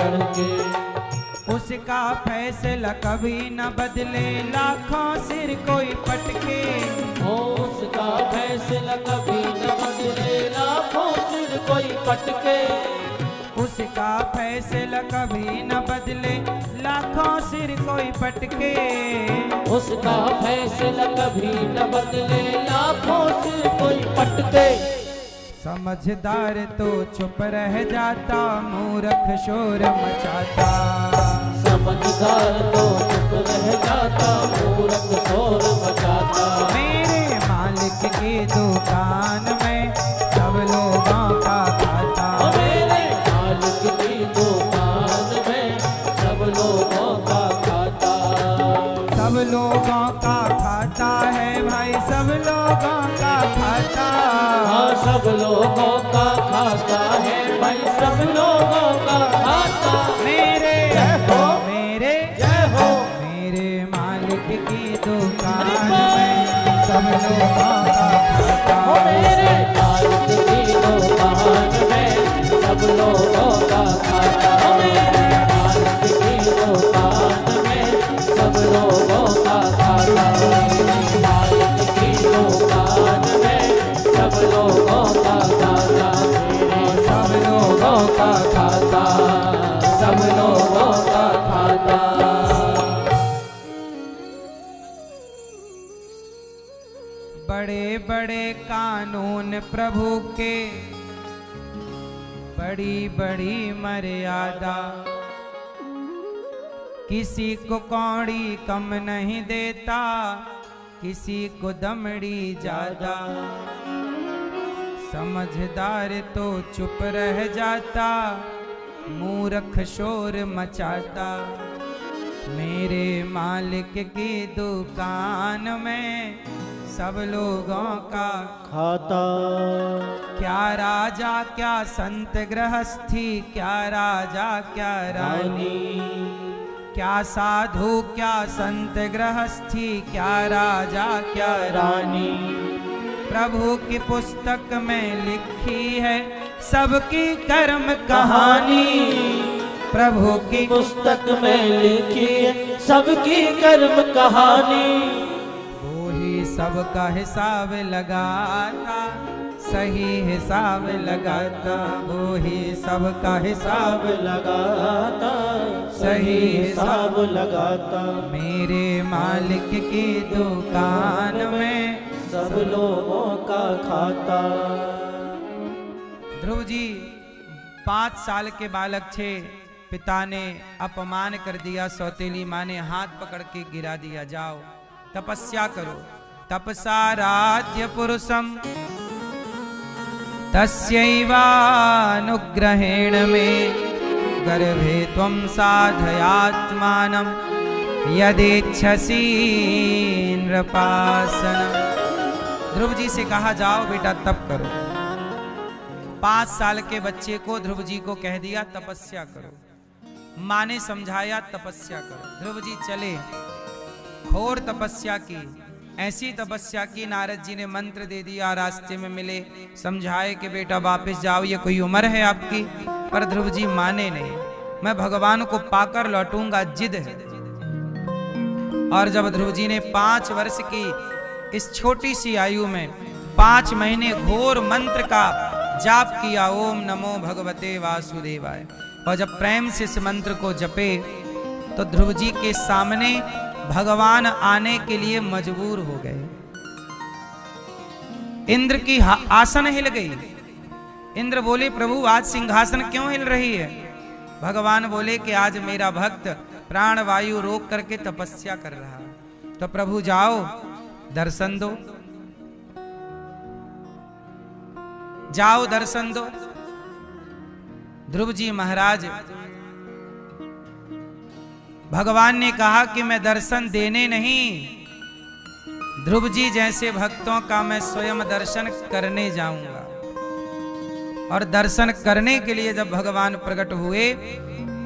करके। उसका फैसला कभी न बदले, लाखों सिर कोई पटके। हो उसका फैसला कभी न बदले, लाखों सिर कोई पटके। उसका फैसला कभी न बदले, लाखों सिर कोई पटके। उसका फैसला कभी न बदले, लाखों सिर कोई पटके। समझदार तो चुप रह जाता, मूर्ख शोर मचाता। समझदार तो चुप रह जाता, मूर्ख शोर मचाता। मेरे मालिक की दुकान में सब लोगों का खाता। मेरे मालिक की दुकान में सब लोगों का खाता। सब लोगों का खाता है भाई, सब लोगों का खाता। हाँ सब लोगों का खाता है भाई, सब लोगों का खाता। मेरे जय हो, मेरे जय हो। मेरे मालिक की दुकान में सब लोगों का खाता। मेरे मालिक की दुकान में सब लोगों का खाता। मेरे मालिक की दुकान में सब लोगों का खाता। मेरे मालिक की दुकान में सब लोगों का खाता। मेरे सब लोगों का खाता, सब लोगों का खाता। बड़े बड़े कानून प्रभु के, बड़ी बड़ी मर्यादा। किसी को कौड़ी कम नहीं देता, किसी को दमड़ी ज्यादा। समझदार तो चुप रह जाता, मूर्ख शोर मचाता। मेरे मालिक की दुकान में सब लोगों का खाता। क्या राजा क्या संत गृहस्थी, क्या राजा क्या रानी। क्या साधु क्या संत गृहस्थी, क्या राजा क्या रानी। प्रभु की पुस्तक में लिखी है सबकी कर्म कहानी। प्रभु की पुस्तक में लिखी है सबकी कर्म कहानी। वो ही सबका हिसाब लगाता, सही हिसाब लगाता। वो ही सबका हिसाब लगाता, सही हिसाब लगाता। मेरे मालिक की दुकान में सब लोगों का खाता। ध्रुव जी 5 साल के बालक थे। पिता ने अपमान कर दिया, सौतेली माँ ने हाथ पकड़ के गिरा दिया। जाओ तपस्या करो। तपसा राज्य पुरुषम तस्यैवानुग्रहेण में गर्भे त्वं साधयात्मानं यदेच्छसि नृपासनम्। ध्रुव जी से कहा जाओ बेटा तप करो। 5 साल के बच्चे को ध्रुव जी को कह दिया तपस्या करो। माँ ने समझाया तपस्या करो। ध्रुव जी चले, घोर तपस्या की। ऐसी तपस्या की नारद जी ने मंत्र दे दिया। रास्ते में मिले, समझाए कि बेटा वापस जाओ, ये कोई उम्र है आपकी। पर ध्रुव जी माने नहीं, मैं भगवान को पाकर लौटूंगा, जिद है। और जब ध्रुव जी ने 5 वर्ष की इस छोटी सी आयु में 5 महीने घोर मंत्र का जाप किया, ओम नमो भगवते वासुदेवाय, और जब प्रेम से इस मंत्र को जपे तो ध्रुव जी के सामने भगवान आने के लिए मजबूर हो गए। इंद्र की आसन हिल गई। इंद्र बोले प्रभु आज सिंहासन क्यों हिल रही है। भगवान बोले कि आज मेरा भक्त प्राण वायु रोक करके तपस्या कर रहा है, तो प्रभु जाओ दर्शन दो, जाओ दर्शन दो। ध्रुव जी महाराज, भगवान ने कहा कि मैं दर्शन देने नहीं, ध्रुव जी जैसे भक्तों का मैं स्वयं दर्शन करने जाऊंगा। और दर्शन करने के लिए जब भगवान प्रकट हुए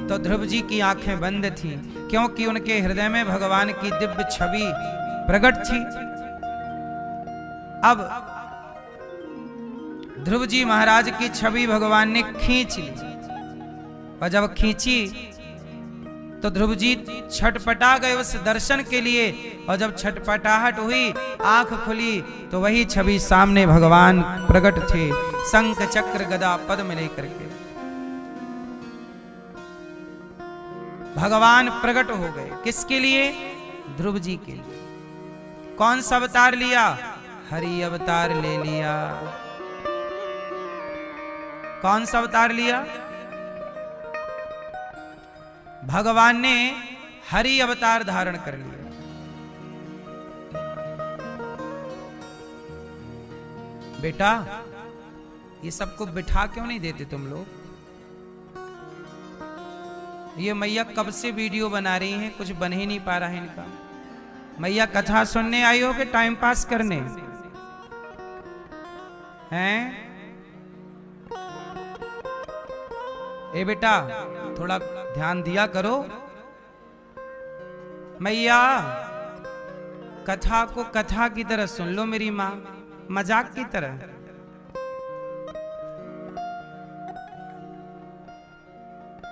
तो ध्रुव जी की आंखें बंद थीं, क्योंकि उनके हृदय में भगवान की दिव्य छवि प्रकट थी। अब ध्रुव जी महाराज की छवि भगवान ने खींच ली। और जब खींची तो ध्रुव जी छटपटा गए उस दर्शन के लिए। और जब छटपटाहट हुई, आंख खुली, तो वही छवि सामने भगवान प्रकट थे, शंख चक्र गदा पद्म लेकर के भगवान प्रकट हो गए। किसके लिए? ध्रुव जी के लिए। कौन सा अवतार लिया? हरि अवतार ले लिया। कौन सा अवतार लिया? भगवान ने हरि अवतार धारण कर लिया। बेटा, ये सबको बिठा क्यों नहीं देते तुम लोग? ये मैया कब से वीडियो बना रही हैं, कुछ बन ही नहीं पा रहा है इनका। मैया कथा सुनने आई हो कि टाइम पास करने हैं? ए बेटा, थोड़ा ध्यान दिया करो। मैया, कथा को कथा की तरह सुन लो मेरी माँ, मजाक की तरह।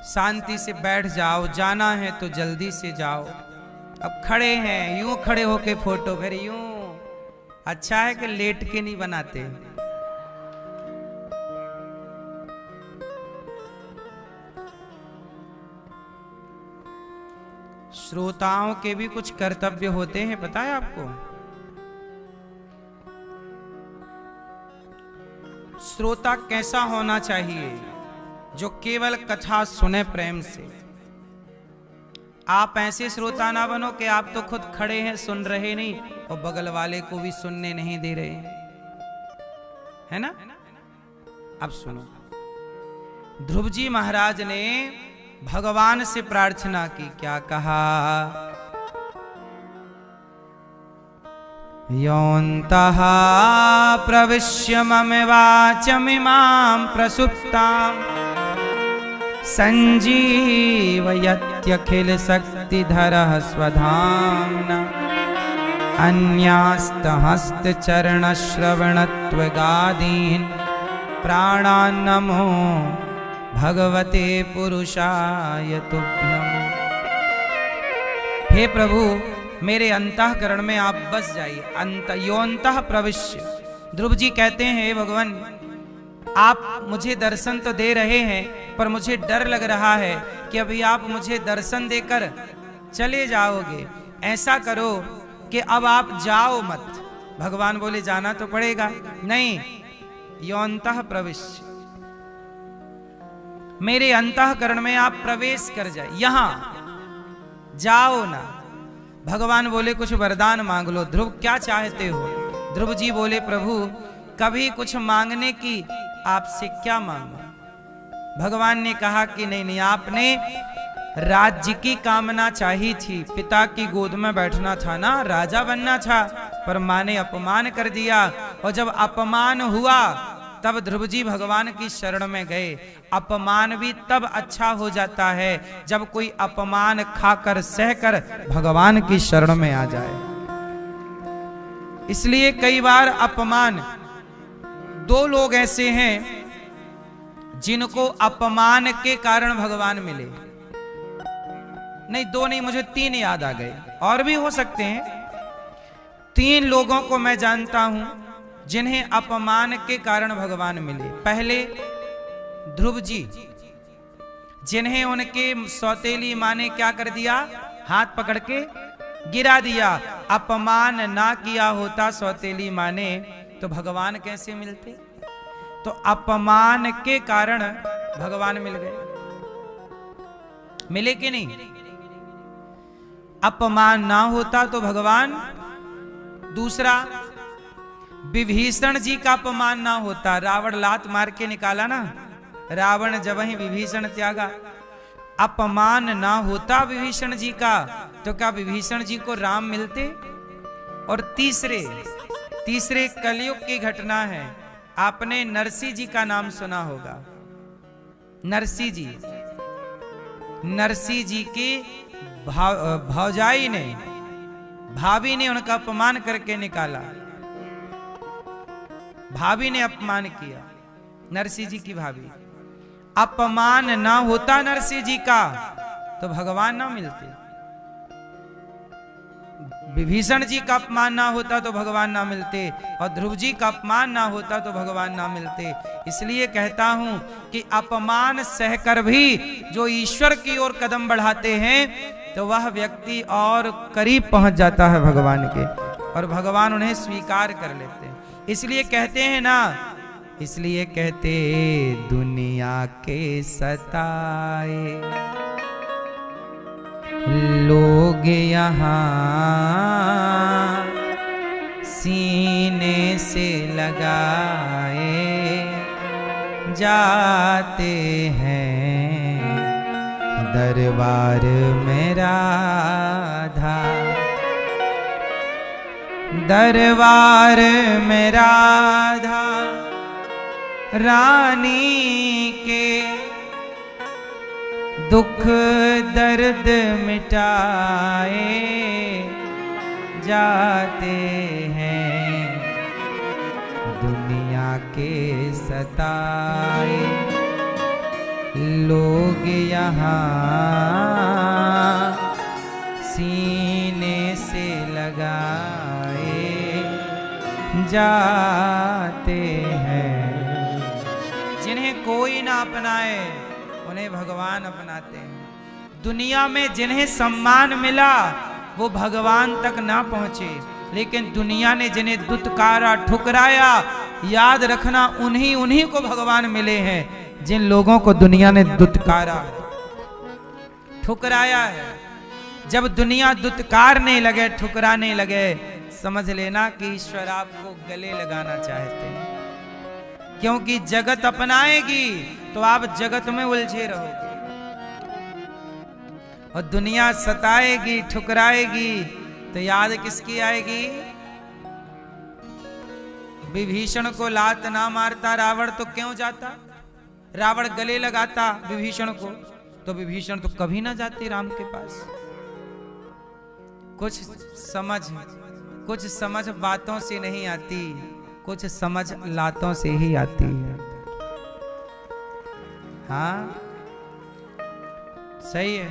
शांति से बैठ जाओ, जाना है तो जल्दी से जाओ। अब खड़े हैं, यूं खड़े होके फोटो, फिर यूं। अच्छा है कि लेट के नहीं बनाते। श्रोताओं के भी कुछ कर्तव्य होते हैं, पता है आपको? श्रोता कैसा होना चाहिए? जो केवल कथा सुने प्रेम से। आप ऐसे श्रोता ना बनो कि आप तो खुद खड़े हैं, सुन रहे नहीं, और बगल वाले को भी सुनने नहीं दे रहे हैं, है ना? अब सुनो, ध्रुव जी महाराज ने भगवान से प्रार्थना की। क्या कहा? योऽन्तः प्रविश्य मम वाचमिमां प्रसुप्तां संजीवयत्यखिल शक्तिधरः स्वधाम्ना अन्यास्तहस्तचरणश्रवणत्वगादीन् प्राणान्नमो भगवते पुरुषाय तुभ्यम्। हे प्रभु, मेरे अंतःकरण में आप बस जाइए। योऽन्तः प्रविश्य। ध्रुव जी कहते हैं, हे भगवान, आप मुझे दर्शन तो दे रहे हैं, पर मुझे डर लग रहा है कि अभी आप मुझे दर्शन देकर चले जाओगे। ऐसा करो कि अब आप जाओ मत। भगवान बोले, जाना तो पड़ेगा। नहीं, योऽन्तः प्रविश्य, मेरे अंतःकरण में आप प्रवेश कर जाए, यहां जाओ ना। भगवान बोले, कुछ वरदान मांग लो। ध्रुव, क्या चाहते हो? ध्रुव जी बोले, प्रभु, कभी कुछ मांगने की आपसे क्या मांगू? भगवान ने कहा कि नहीं नहीं, आपने राज्य की कामना चाही थी, पिता की गोद में बैठना था ना, राजा बनना था, पर मां ने अपमान कर दिया। और जब अपमान हुआ तब ध्रुव जी भगवान की शरण में गए। अपमान भी तब अच्छा हो जाता है जब कोई अपमान खाकर सहकर भगवान की शरण में आ जाए। इसलिए कई बार अपमान, दो लोग ऐसे हैं जिनको अपमान के कारण भगवान मिले। नहीं, दो नहीं, मुझे 3 याद आ गए, और भी हो सकते हैं। 3 लोगों को मैं जानता हूं जिन्हें अपमान के कारण भगवान मिले। पहले ध्रुव जी, जिन्हें उनके सौतेली मां ने क्या कर दिया? हाथ पकड़ के गिरा दिया। अपमान ना किया होता सौतेली मां ने तो भगवान कैसे मिलते? तो अपमान के कारण भगवान मिल गए। मिले कि नहीं? अपमान ना होता तो भगवान। दूसरा, विभीषण जी का अपमान ना होता, रावण लात मार के निकाला ना, रावण जब ही विभीषण त्यागा। अपमान ना होता विभीषण जी का तो क्या विभीषण जी को राम मिलते? और तीसरे कलयुग की घटना है। आपने नरसिंह जी का नाम सुना होगा। नरसिंह जी की भौजाई ने, भाभी ने उनका अपमान करके निकाला। भाभी ने अपमान किया, नरसिंह जी की भाभी। अपमान ना होता नरसिंह जी का तो भगवान ना मिलते, विभीषण जी का अपमान ना होता तो भगवान ना मिलते, और ध्रुव जी का अपमान ना होता तो भगवान ना मिलते। इसलिए कहता हूं कि अपमान सहकर भी जो ईश्वर की ओर कदम बढ़ाते हैं तो वह व्यक्ति और करीब पहुंच जाता है भगवान के, और भगवान उन्हें स्वीकार कर लेते हैं। इसलिए कहते हैं ना, इसलिए कहते दुनिया के सताए लोग यहाँ सीने से लगाए जाते हैं, दरबार में राधा, दरबार में राधा रानी के दुख दर्द मिटाए जाते हैं, दुनिया के सताए लोग यहाँ सीने से लगाए जाते हैं। जिन्हें कोई ना अपनाए उन्हें भगवान अपनाते हैं। दुनिया में जिन्हें सम्मान मिला वो भगवान तक ना पहुंचे, लेकिन दुनिया ने जिन्हें दुत्कारा ठुकराया, याद रखना उन्हीं को भगवान मिले हैं जिन लोगों को दुनिया ने दुत्कारा ठुकराया है। जब दुनिया दुत्कारने लगे, ठुकराने लगे, समझ लेना कि ईश्वर आपको गले लगाना चाहते हैं, क्योंकि जगत अपनाएगी तो आप जगत में उलझे रहोगे, और दुनिया सताएगी ठुकराएगी तो याद किसकी आएगी? विभीषण को लात ना मारता रावण तो क्यों जाता? रावण गले लगाता विभीषण को तो विभीषण तो कभी ना जाते राम के पास। कुछ समझ बातों से नहीं आती, कुछ समझ लातों से ही आती है। हाँ सही है।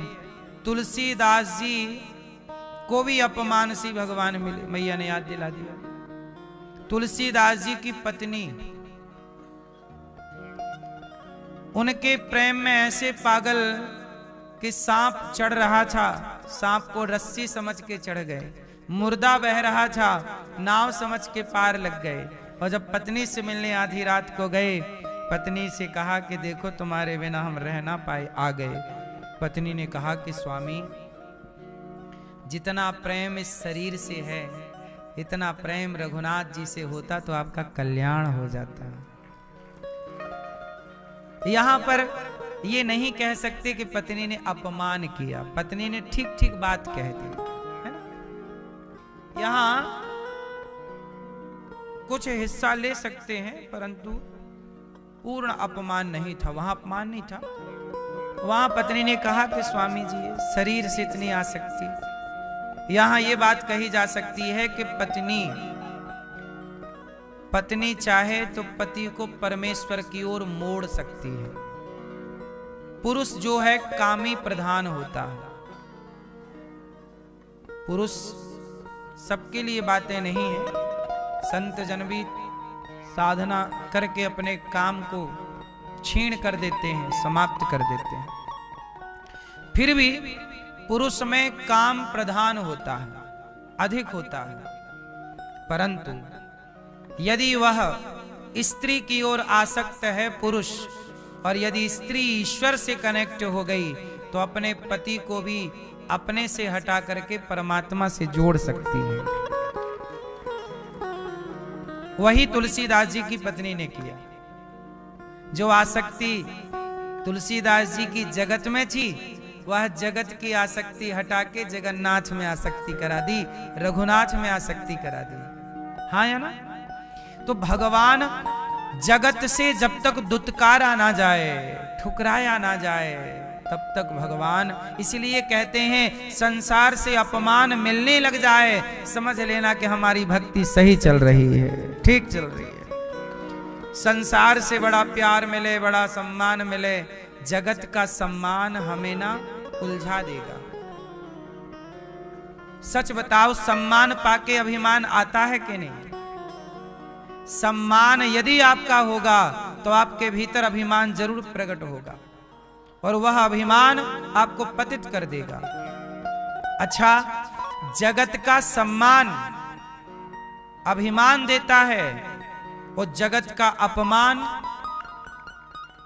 तुलसीदास जी को भी अपमान से भगवान मिले, मैया ने याद दिला दिया। तुलसीदास जी की पत्नी उनके प्रेम में ऐसे पागल कि सांप चढ़ रहा था, सांप को रस्सी समझ के चढ़ गए, मुर्दा बह रहा था, नाव समझ के पार लग गए। और जब पत्नी से मिलने आधी रात को गए, पत्नी से कहा कि देखो तुम्हारे बिना हम रह ना पाए, आ गए। पत्नी ने कहा कि स्वामी जितना प्रेम इस शरीर से है, इतना प्रेम रघुनाथ जी से होता तो आपका कल्याण हो जाता। यहां पर ये नहीं कह सकते कि पत्नी ने अपमान किया, पत्नी ने ठीक ठीक बात कह दी, है ना। यहां कुछ हिस्सा ले सकते हैं, परंतु पूर्ण अपमान नहीं था, वहां अपमान नहीं था। वहां पत्नी ने कहा कि स्वामी जी शरीर से इतनी आसक्ति। यहां ये बात कही जा सकती है कि पत्नी चाहे तो पति को परमेश्वर की ओर मोड़ सकती है। पुरुष जो है कामी प्रधान होता है। पुरुष सबके लिए बातें नहीं है। संत जन भी साधना करके अपने काम को छीण कर देते हैं, समाप्त कर देते हैं। फिर भी पुरुष में काम प्रधान होता है, अधिक होता है। परंतु यदि वह स्त्री की ओर आसक्त है पुरुष, और यदि स्त्री ईश्वर से कनेक्ट हो गई तो अपने पति को भी अपने से हटा करके परमात्मा से जोड़ सकती है। वही तुलसीदास जी की पत्नी ने किया। जो आसक्ति तुलसीदास जी की जगत में थी, वह जगत की आसक्ति हटा के जगन्नाथ में आसक्ति करा दी, रघुनाथ में आसक्ति करा दी। हाँ या ना। तो भगवान जगत से जब तक दुत्कारा ना जाए, ठुकराया ना जाए, तब तक भगवान, इसलिए कहते हैं संसार से अपमान मिलने लग जाए, समझ लेना कि हमारी भक्ति सही चल रही है, ठीक चल रही है। संसार से बड़ा प्यार मिले, बड़ा सम्मान मिले, जगत का सम्मान हमें ना उलझा देगा। सच बताओ, सम्मान पाके अभिमान आता है कि नहीं? सम्मान यदि आपका होगा तो आपके भीतर अभिमान जरूर प्रकट होगा और वह अभिमान आपको पतित कर देगा। अच्छा, जगत का सम्मान अभिमान देता है और जगत का अपमान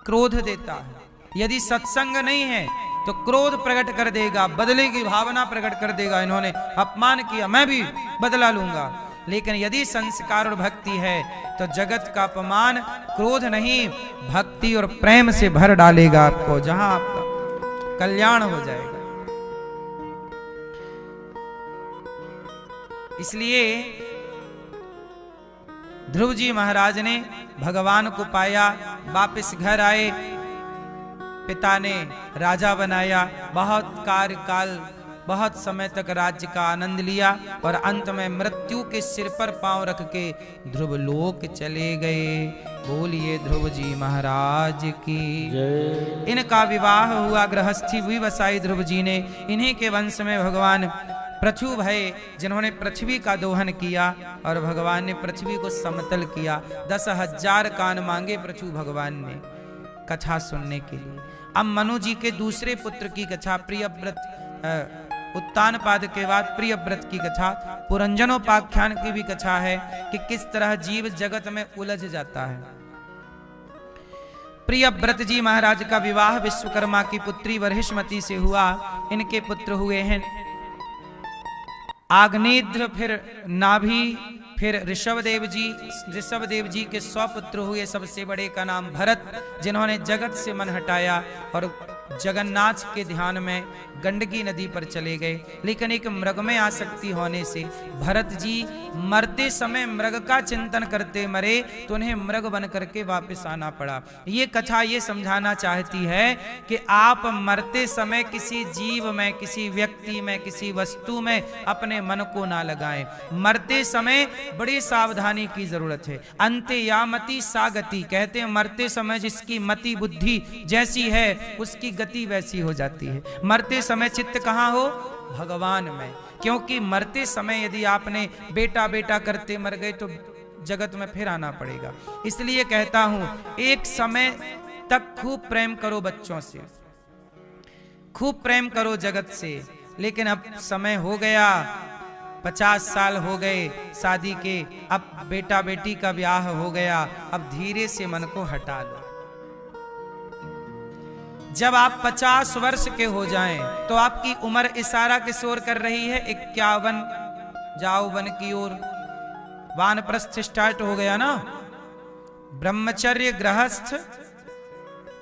क्रोध देता है। यदि सत्संग नहीं है तो क्रोध प्रकट कर देगा, बदले की भावना प्रकट कर देगा, इन्होंने अपमान किया मैं भी बदला लूंगा। लेकिन यदि संस्कार और भक्ति है तो जगत का अपमान क्रोध नहीं, भक्ति और प्रेम से भर डालेगा आपको, जहां आपका कल्याण हो जाएगा। इसलिए ध्रुव जी महाराज ने भगवान को पाया, वापस घर आए, पिता ने राजा बनाया, बहुत कार्यकाल, बहुत समय तक राज्य का आनंद लिया और अंत में मृत्यु के सिर पर पांव रख के ध्रुव लोक चले गए। बोलिए ध्रुव जी महाराज की जय। इनका विवाह हुआ, गृहस्थी हुई बसाई ध्रुव जी ने। इन्हीं के वंश में भगवान पृथु भय, जिन्होंने पृथ्वी का दोहन किया और भगवान ने पृथ्वी को समतल किया। 10,000 कान मांगे पृथु भगवान ने कथा सुनने के लिए। अब मनु जी के दूसरे पुत्र की कथा, प्रियव्रत, उत्तानपाद के बाद प्रियव्रत की कथा, पुरंजनोपाख्यान की भी कथा है कि किस तरह जीव जगत में उलझ जाता है। प्रियव्रत जी महाराज का विवाह विश्वकर्मा की पुत्री वर्हिष्मती से हुआ। इनके पुत्र हुए हैं आग्नेत्र, फिर नाभि, फिर ऋषभदेव जी। ऋषभदेव जी के 100 पुत्र हुए। सबसे बड़े का नाम भरत, जिन्होंने जगत से मन हटाया और जगन्नाथ के ध्यान में गंडकी नदी पर चले गए। लेकिन एक मृग में आसक्ति होने से भरत जी मरते समय मृग का चिंतन करते मरे, तो उन्हें मृग बन करके वापस आना पड़ा। ये कथा ये समझाना चाहती है कि आप मरते समय किसी जीव में, किसी व्यक्ति में, किसी वस्तु में अपने मन को ना लगाएं। मरते समय बड़ी सावधानी की जरूरत है। अंते यामति सा गति, कहते हैं मरते समय जिसकी मति बुद्धि जैसी है उसकी गति वैसी हो जाती है। मरते समय चित्त कहाँ हो? भगवान में। क्योंकि मरते समय यदि आपने बेटा बेटा करते मर गए तो जगत में फिर आना पड़ेगा। इसलिए कहता हूं, एक समय तक खूब प्रेम करो बच्चों से, खूब प्रेम करो जगत से। लेकिन अब समय हो गया, 50 साल हो गए शादी के, अब बेटा बेटी का ब्याह हो गया, अब धीरे से मन को हटा लो। जब आप 50 वर्ष के हो जाएं तो आपकी उम्र इशारा किस ओर कर रही है? 51, जाओ वन की ओर। वानप्रस्थ स्टार्ट हो गया ना, ब्रह्मचर्य, गृहस्थ,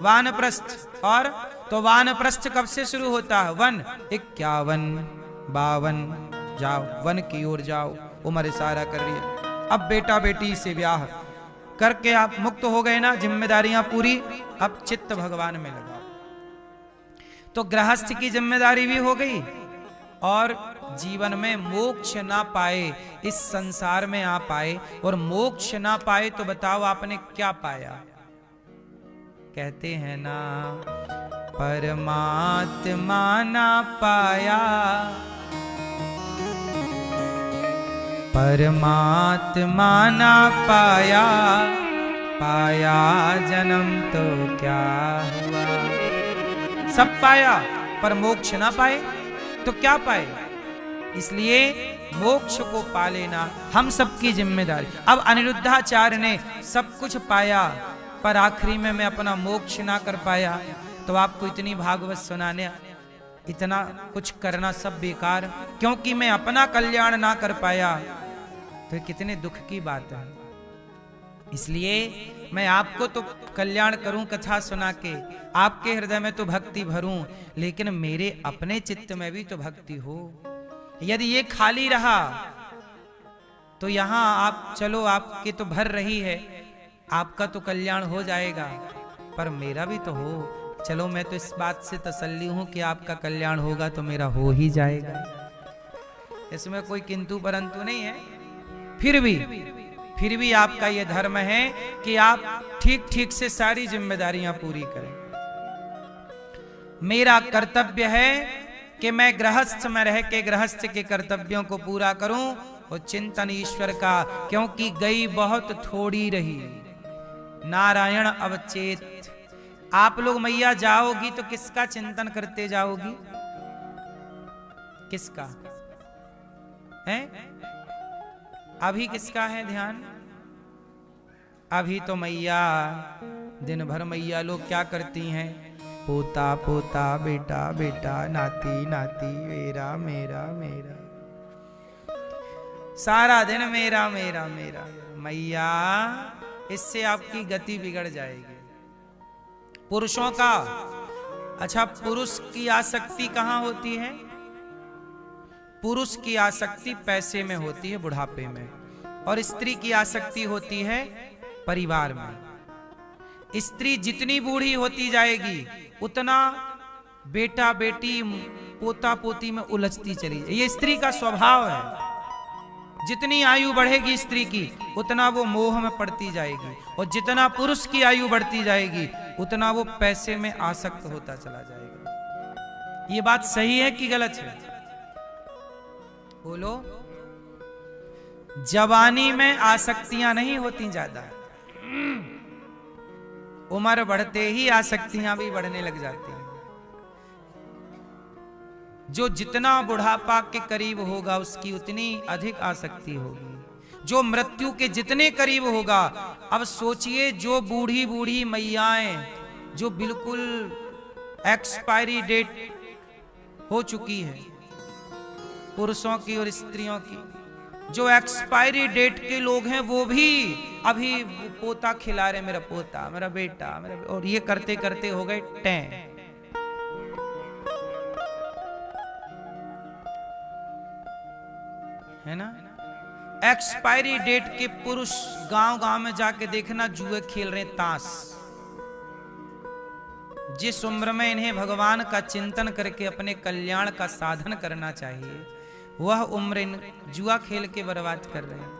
वानप्रस्थ। और तो वानप्रस्थ कब से शुरू होता है? वन। 51, 52, जाओ वन की ओर जाओ, उम्र इशारा कर रही है। अब बेटा बेटी से ब्याह करके आप मुक्त हो गए ना, जिम्मेदारियां पूरी, अब चित्त भगवान में लगा। तो गृहस्थ की जिम्मेदारी भी हो गई और जीवन में मोक्ष ना पाए, इस संसार में आप आए और मोक्ष ना पाए तो बताओ आपने क्या पाया? कहते हैं ना, परमात्मा ना पाया, परमात्मा ना पाया, पाया जन्म तो क्या हुआ। सब पाया पर मोक्ष ना पाए तो क्या पाए? इसलिए मोक्ष को पा लेना हम सबकी जिम्मेदारी। अब अनिरुद्धाचार्य ने सब कुछ पाया पर आखिरी में मैं अपना मोक्ष ना कर पाया, तो आपको इतनी भागवत सुनाने, इतना कुछ करना सब बेकार, क्योंकि मैं अपना कल्याण ना कर पाया, तो कितने दुख की बात है। इसलिए मैं आपको तो कल्याण करूं कथा सुना के, आपके हृदय में तो भक्ति भरूं, लेकिन मेरे अपने चित्त में भी तो भक्ति हो। यदि ये खाली रहा तो यहां आप चलो, आपके तो भर रही है, आपका तो कल्याण हो जाएगा, पर मेरा भी तो हो। चलो मैं तो इस बात से तसल्ली हूं कि आपका कल्याण होगा तो मेरा हो ही जाएगा, इसमें कोई किंतु परंतु नहीं है। फिर भी फिर भी आपका यह धर्म है कि आप ठीक ठीक से सारी जिम्मेदारियां पूरी करें। मेरा कर्तव्य है कि मैं गृहस्थ में रह के गृहस्थ के कर्तव्यों को पूरा करूं और चिंतन ईश्वर का, क्योंकि गई बहुत थोड़ी रही नारायण अवचेत। आप लोग मैया जाओगी तो किसका चिंतन करते जाओगी? किसका है? अभी किसका है ध्यान? अभी तो मैया दिन भर मैया लोग क्या करती हैं? पोता पोता, बेटा बेटा, नाती नाती, मेरा मेरा मेरा, सारा दिन मेरा मेरा मेरा। मैया, इससे आपकी गति बिगड़ जाएगी। पुरुषों का, अच्छा पुरुष की आसक्ति कहां होती है? पुरुष की आसक्ति पैसे में होती है बुढ़ापे में, और स्त्री की आसक्ति होती है परिवार में। स्त्री जितनी बूढ़ी होती जाएगी उतना बेटा बेटी पोता पोती में उलझती चली जाएगी। ये स्त्री का स्वभाव है। जितनी आयु बढ़ेगी स्त्री की उतना वो मोह में पड़ती जाएगी, और जितना पुरुष की आयु बढ़ती जाएगी उतना वो पैसे में आसक्त होता चला जाएगा। ये बात सही है कि गलत है? बोलो। जवानी में आसक्तियां नहीं होती ज्यादा, उम्र बढ़ते ही आसक्तियां भी बढ़ने लग जाती हैं। जो जितना बुढ़ापा के करीब होगा उसकी उतनी अधिक आसक्ति होगी। जो मृत्यु के जितने करीब होगा, अब सोचिए जो बूढ़ी बूढ़ी मैयाएं जो बिल्कुल एक्सपायरी डेट हो चुकी है, पुरुषों की और स्त्रियों की, जो एक्सपायरी डेट के लोग हैं वो भी अभी पोता खिला रहे, मेरा पोता, मेरा बेटा, मेरा, और ये करते करते हो गए टें। है ना? एक्सपायरी डेट के पुरुष गांव गांव में जाके देखना जुए खेल रहे, ताश। जिस उम्र में इन्हें भगवान का चिंतन करके अपने कल्याण का साधन करना चाहिए, वह उम्र इन जुआ खेल के बर्बाद कर रहे हैं।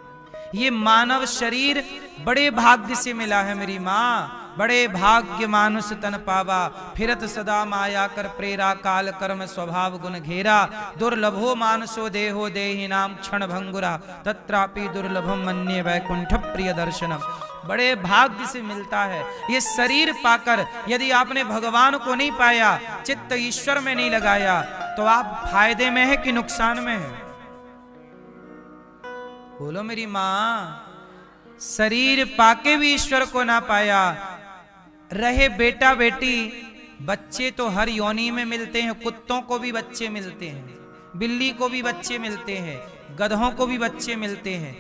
ये मानव शरीर बड़े भाग्य से मिला है मेरी माँ, बड़े भाग्य मानुष तन पावा, फिरत सदा माया कर प्रेरा, काल कर्म स्वभाव गुण घेरा, दुर्लभो मानसो देहो देहि नाम क्षण भंगुरा, तत्रापि दुर्लभम मन्ये वैकुंठ प्रिय दर्शनम। बड़े भाग्य से मिलता है ये शरीर पाकर। यदि आपने भगवान को नहीं पाया, चित्त ईश्वर में नहीं लगाया, तो आप फायदे में है कि नुकसान में है? बोलो मेरी माँ। शरीर पाके भी ईश्वर को ना पाया, रहे बेटा बेटी। बच्चे तो हर योनि में मिलते हैं, कुत्तों को भी बच्चे मिलते हैं, बिल्ली को भी बच्चे मिलते हैं, गधों को भी बच्चे मिलते हैं।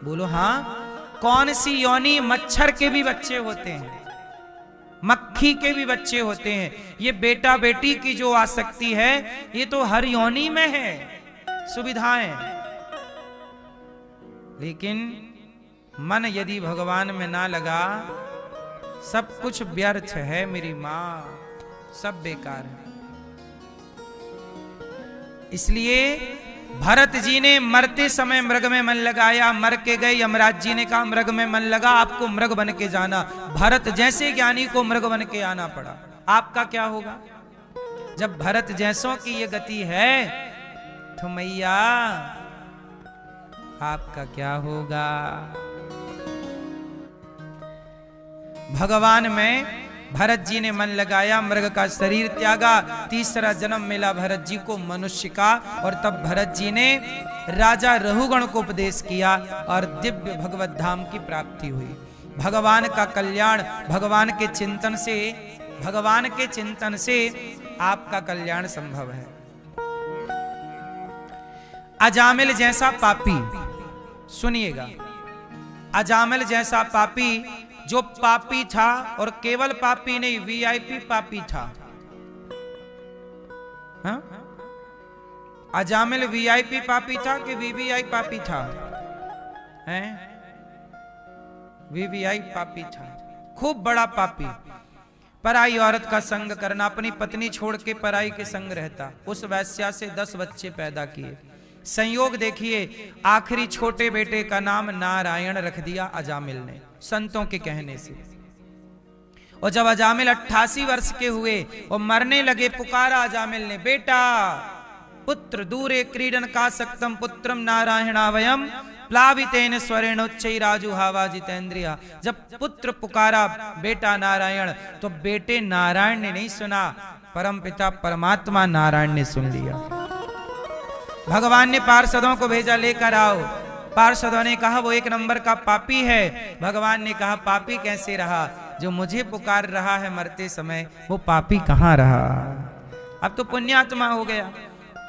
बोलो हाँ। कौन सी योनि? मच्छर के भी बच्चे होते हैं, मक्खी के भी बच्चे होते हैं। ये बेटा बेटी की जो आसक्ति है ये तो हर योनि में है, सुविधाएं। लेकिन मन यदि भगवान में ना लगा, सब कुछ व्यर्थ है मेरी माँ, सब बेकार है। इसलिए भरत जी ने मरते समय मृग में मन लगाया, मर के गए। यमराज जी ने कहा मृग में मन लगा, आपको मृग बन के जाना। भरत जैसे ज्ञानी को मृग बन के आना पड़ा। आपका क्या होगा? जब भरत जैसों की ये गति है तो मैया आपका क्या होगा? भगवान में भरत जी ने मन लगाया, मृग का शरीर त्यागा, तीसरा जन्म मिला भरत जी को मनुष्य का। और तब भरत जी ने राजा रघुगण को उपदेश किया और दिव्य भगवत धाम की प्राप्ति हुई। भगवान का कल्याण भगवान के चिंतन से, भगवान के चिंतन से आपका कल्याण संभव है। अजामिल जैसा पापी, सुनिएगा, अजामिल जैसा पापी, जो पापी था और केवल पापी नहीं, वीआईपी पापी था। हा? अजामिल वीआईपी पापी था कि वीवीआई पापी था? हैं? वीवीआई पापी था, खूब बड़ा पापी। पराई औरत का संग करना, अपनी पत्नी छोड़ के पराई के संग रहता। उस वैश्या से 10 बच्चे पैदा किए। संयोग देखिए, आखिरी छोटे बेटे का नाम नारायण रख दिया अजामिल ने, संतों के कहने से। और जब अजामिल 88 वर्ष के हुए और मरने लगे, पुकारा अजामिल ने, बेटा पुत्र दूरे क्रीडन का सक्तम पुत्रम नारायणावयम प्लावितेन स्वरेणोच्चैराजु हावा जितेंद्रिया। जब पुत्र पुकारा बेटा नारायण, तो बेटे नारायण ने नहीं सुना, परमपिता परमात्मा नारायण ने सुन लिया। भगवान ने पार्षदों को भेजा, लेकर आओ। पार्षदों ने कहा वो एक नंबर का पापी है। भगवान ने कहा पापी कैसे रहा, जो मुझे पुकार रहा है मरते समय, वो पापी कहां रहा, अब तो पुण्यात्मा हो गया।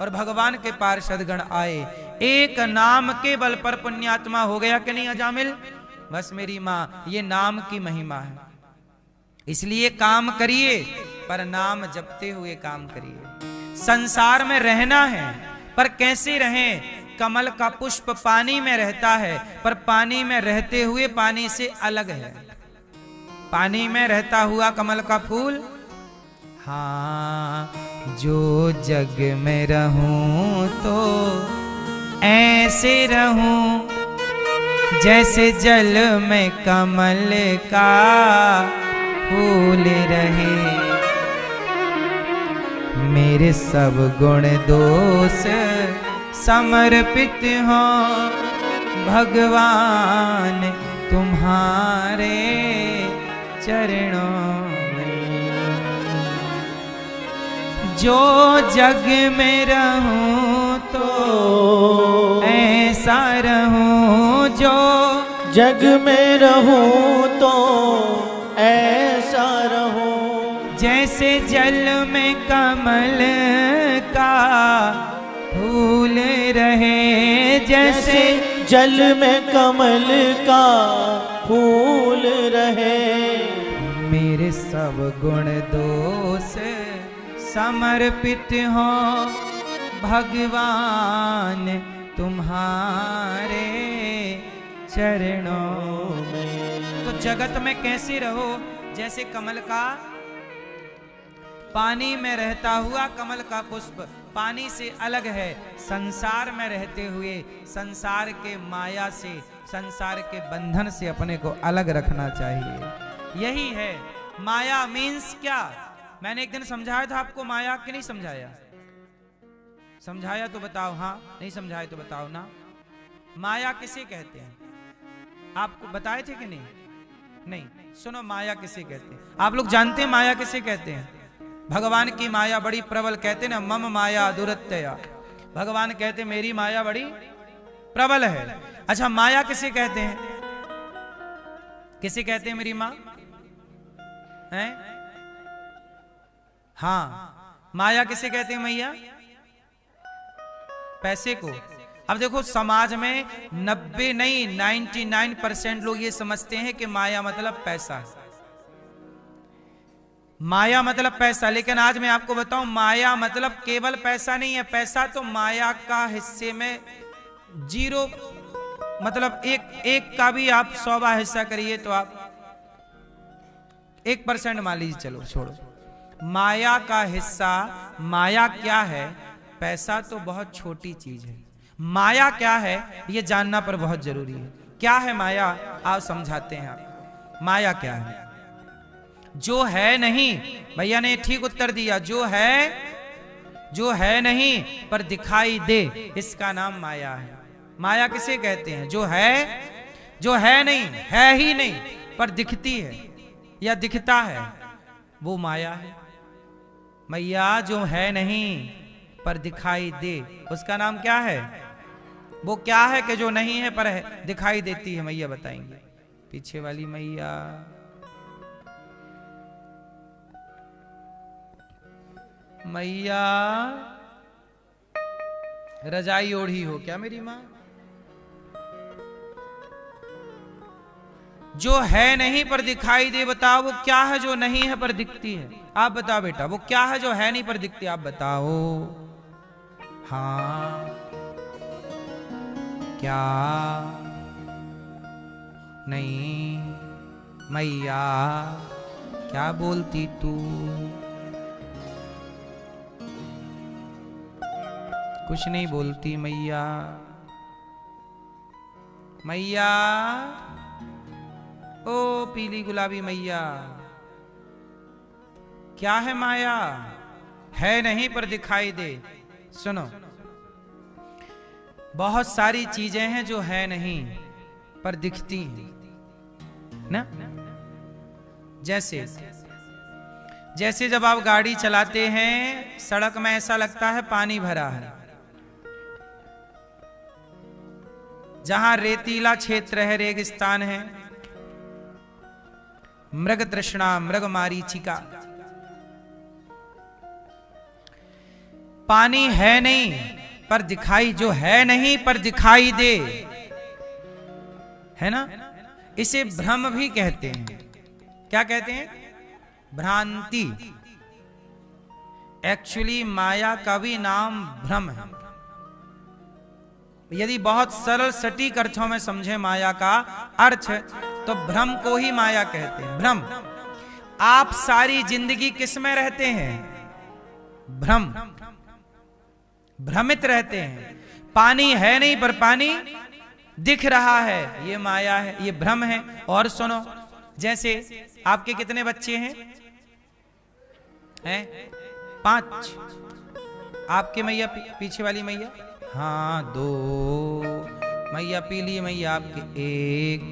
और भगवान के पार्षदगण आए, एक नाम के बल पर पुण्यात्मा हो गया कि नहीं अजामिल? बस मेरी माँ, ये नाम की महिमा है। इसलिए काम करिए, पर नाम जपते हुए काम करिए। संसार में रहना है, पर कैसे रहें? कमल का पुष्प पानी में रहता है, पर पानी में रहते हुए पानी से अलग है। पानी में रहता हुआ कमल का फूल, हाँ, जो जग में रहूं तो ऐसे रहूं जैसे जल में कमल का फूल रहे। मेरे सब गुण दोष समर्पित हो भगवान तुम्हारे चरणों में। जो जग में रहूं तो ऐसा रहूं, जो जग में रहूं तो ऐसा रहूं जैसे जल में कमल का फूल रहे। जैसे जल में कमल का फूल रहे। मेरे सब गुण दोष समर्पित हो भगवान तुम्हारे चरणों में। तो जगत में कैसे रहो? जैसे कमल का, पानी में रहता हुआ कमल का पुष्प पानी से अलग है। संसार में रहते हुए संसार के माया से, संसार के बंधन से अपने को अलग रखना चाहिए। यही है माया। मीन्स क्या? मैंने एक दिन समझाया था आपको माया कि नहीं समझाया? समझाया तो बताओ, हाँ, नहीं समझाया तो बताओ ना। माया किसे कहते हैं? आपको बताए थे कि नहीं? नहीं। सुनो, माया किसे कहते हैं? आप लोग जानते हैं माया किसे कहते हैं? भगवान की माया बड़ी प्रबल, कहते ना, मम माया दुरत्यया। भगवान कहते मेरी माया बड़ी प्रबल है। अच्छा, माया किसे कहते हैं? किसे कहते हैं मेरी माँ? हैं? हाँ, माया किसे कहते हैं मैया? पैसे को। अब देखो, समाज में 90 नहीं 99% लोग ये समझते हैं कि माया मतलब पैसा है। माया मतलब पैसा, लेकिन आज मैं आपको बताऊं, माया मतलब केवल पैसा नहीं है। पैसा तो माया का हिस्से में 0, मतलब एक का भी आप 100वां हिस्सा करिए तो आप 1% मान लीजिए, चलो छोड़ो। माया का हिस्सा, माया क्या है? पैसा तो बहुत छोटी चीज है। माया क्या है ये जानना पर बहुत जरूरी है। क्या है माया? आप समझाते हैं आपको। माया क्या है? जो है नहीं, भैया ने ठीक उत्तर दिया, जो है नहीं पर दिखाई दे, इसका नाम माया है। माया किसे कहते हैं? जो है नहीं, है ही नहीं, पर दिखती है या दिखता है, वो माया है। मैया जो है नहीं पर दिखाई दे, उसका नाम क्या है? वो क्या है कि जो नहीं है पर है, दिखाई देती है? मैया बताएंगे। पीछे वाली मैया, मैया रजाई ओढ़ी हो क्या मेरी माँ? जो है नहीं पर दिखाई दे, बताओ वो क्या है जो नहीं है पर दिखती है? आप बताओ बेटा, वो क्या है जो है नहीं पर दिखती है? आप बताओ। हाँ, क्या? नहीं मैया, क्या बोलती तू? कुछ नहीं बोलती मैया। मैया, ओ पीली गुलाबी मैया, क्या है माया? है नहीं पर दिखाई दे। सुनो, बहुत सारी चीजें हैं जो है नहीं पर दिखती हैं ना। जैसे जैसे जब आप गाड़ी चलाते हैं, सड़क में ऐसा लगता है पानी भरा है। जहां रेतीला क्षेत्र है, रेगिस्तान है, मृग तृष्णा, मृग मारीचिका, पानी है नहीं पर दिखाई, जो है नहीं पर दिखाई दे, है ना। इसे भ्रम भी कहते हैं। क्या कहते हैं? भ्रांति। एक्चुअली माया का भी नाम भ्रम है। यदि बहुत सरल सटीक अर्थों में समझे माया का अर्थ, तो भ्रम को ही माया कहते हैं। भ्रम। आप सारी जिंदगी किस में रहते हैं? भ्रम, भ्रमित रहते हैं। पानी है नहीं पर पानी दिख रहा है, ये माया है, ये भ्रम है। और सुनो, जैसे आपके कितने बच्चे हैं? 5। आपके मैया, पीछे वाली मैया? हाँ 2 मैया। पीली मैया आपके 1,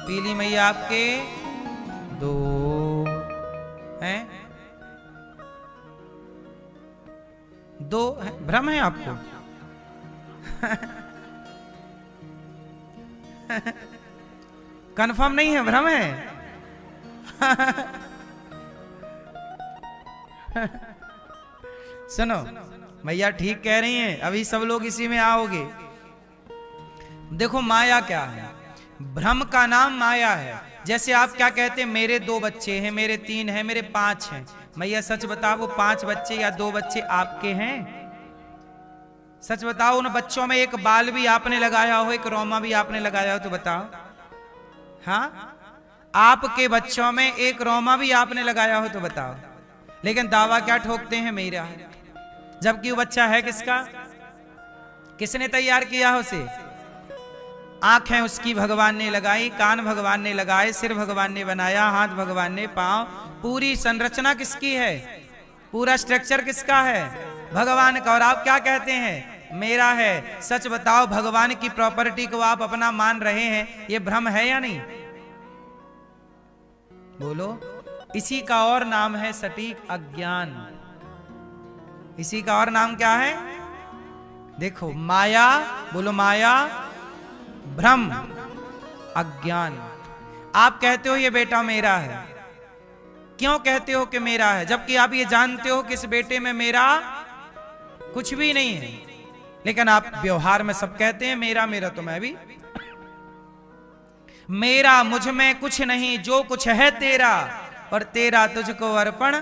पीली मैया आपके 2 हैं। 2 भ्रम है आपको? कंफर्म नहीं है, भ्रम है। सुनो, मैया ठीक कह रही हैं, अभी सब लोग इसी में आओगे। देखो माया क्या है? भ्रम का नाम माया है। जैसे आप क्या कहते हैं? मेरे 2 बच्चे हैं, मेरे 3 हैं, मेरे 5 हैं। मैया सच बताओ, वो 5 बच्चे या 2 बच्चे आपके हैं? सच बताओ, उन बच्चों में एक बाल भी आपने लगाया हो, एक रोमा भी आपने लगाया हो, तो बताओ। हाँ, आपके बच्चों में एक रोमा भी आपने लगाया हो, तो बताओ। लेकिन दावा क्या ठोकते हैं? मेरा है। जबकि वो बच्चा है किसका? किसने तैयार किया हो उसे? आंखें उसकी भगवान ने लगाई, कान भगवान ने लगाए, सिर भगवान ने बनाया, हाथ भगवान ने, पांव, पूरी संरचना किसकी है? पूरा स्ट्रक्चर किसका है? भगवान का। और आप क्या कहते हैं? मेरा है। सच बताओ, भगवान की प्रॉपर्टी को आप अपना मान रहे हैं, ये भ्रम है या नहीं? बोलो। इसी का और नाम है सटीक अज्ञान। इसी का और नाम क्या है? देखो, माया, बोलो माया, भ्रम, अज्ञान। आप कहते हो ये बेटा मेरा है। क्यों कहते हो कि मेरा है? जबकि आप ये जानते हो कि इस बेटे में मेरा कुछ भी नहीं है। लेकिन आप व्यवहार में सब कहते हैं मेरा मेरा। तो मैं भी, मेरा मुझ में कुछ नहीं, जो कुछ है तेरा, और तेरा तुझको अर्पण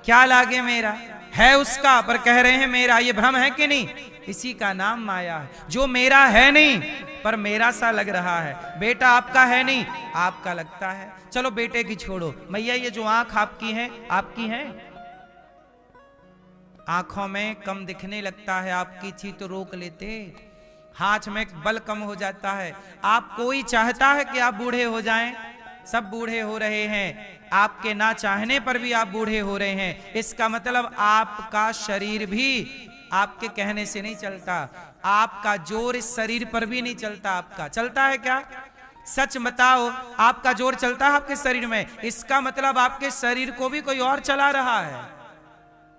क्या लागे मेरा। है उसका पर कह रहे हैं मेरा। ये भ्रम है कि नहीं? इसी का नाम माया है। जो मेरा है नहीं पर मेरा सा लग रहा है। बेटा आपका है नहीं, आपका लगता है। चलो बेटे की छोड़ो, मैया ये जो आंख आपकी है, आपकी है? आंखों में कम दिखने लगता है, आपकी थी तो रोक लेते। हाथ में बल कम हो जाता है। आप, कोई चाहता है कि आप बूढ़े हो जाएं? सब बूढ़े हो रहे हैं। आपके ना चाहने पर भी आप बूढ़े हो रहे हैं। इसका मतलब आपका शरीर भी आपके कहने से नहीं चलता। आपका जोर इस शरीर पर भी नहीं चलता। आपका चलता है क्या? सच बताओ, आपका जोर चलता है आपके शरीर में? इसका मतलब आपके शरीर को भी कोई और चला रहा है।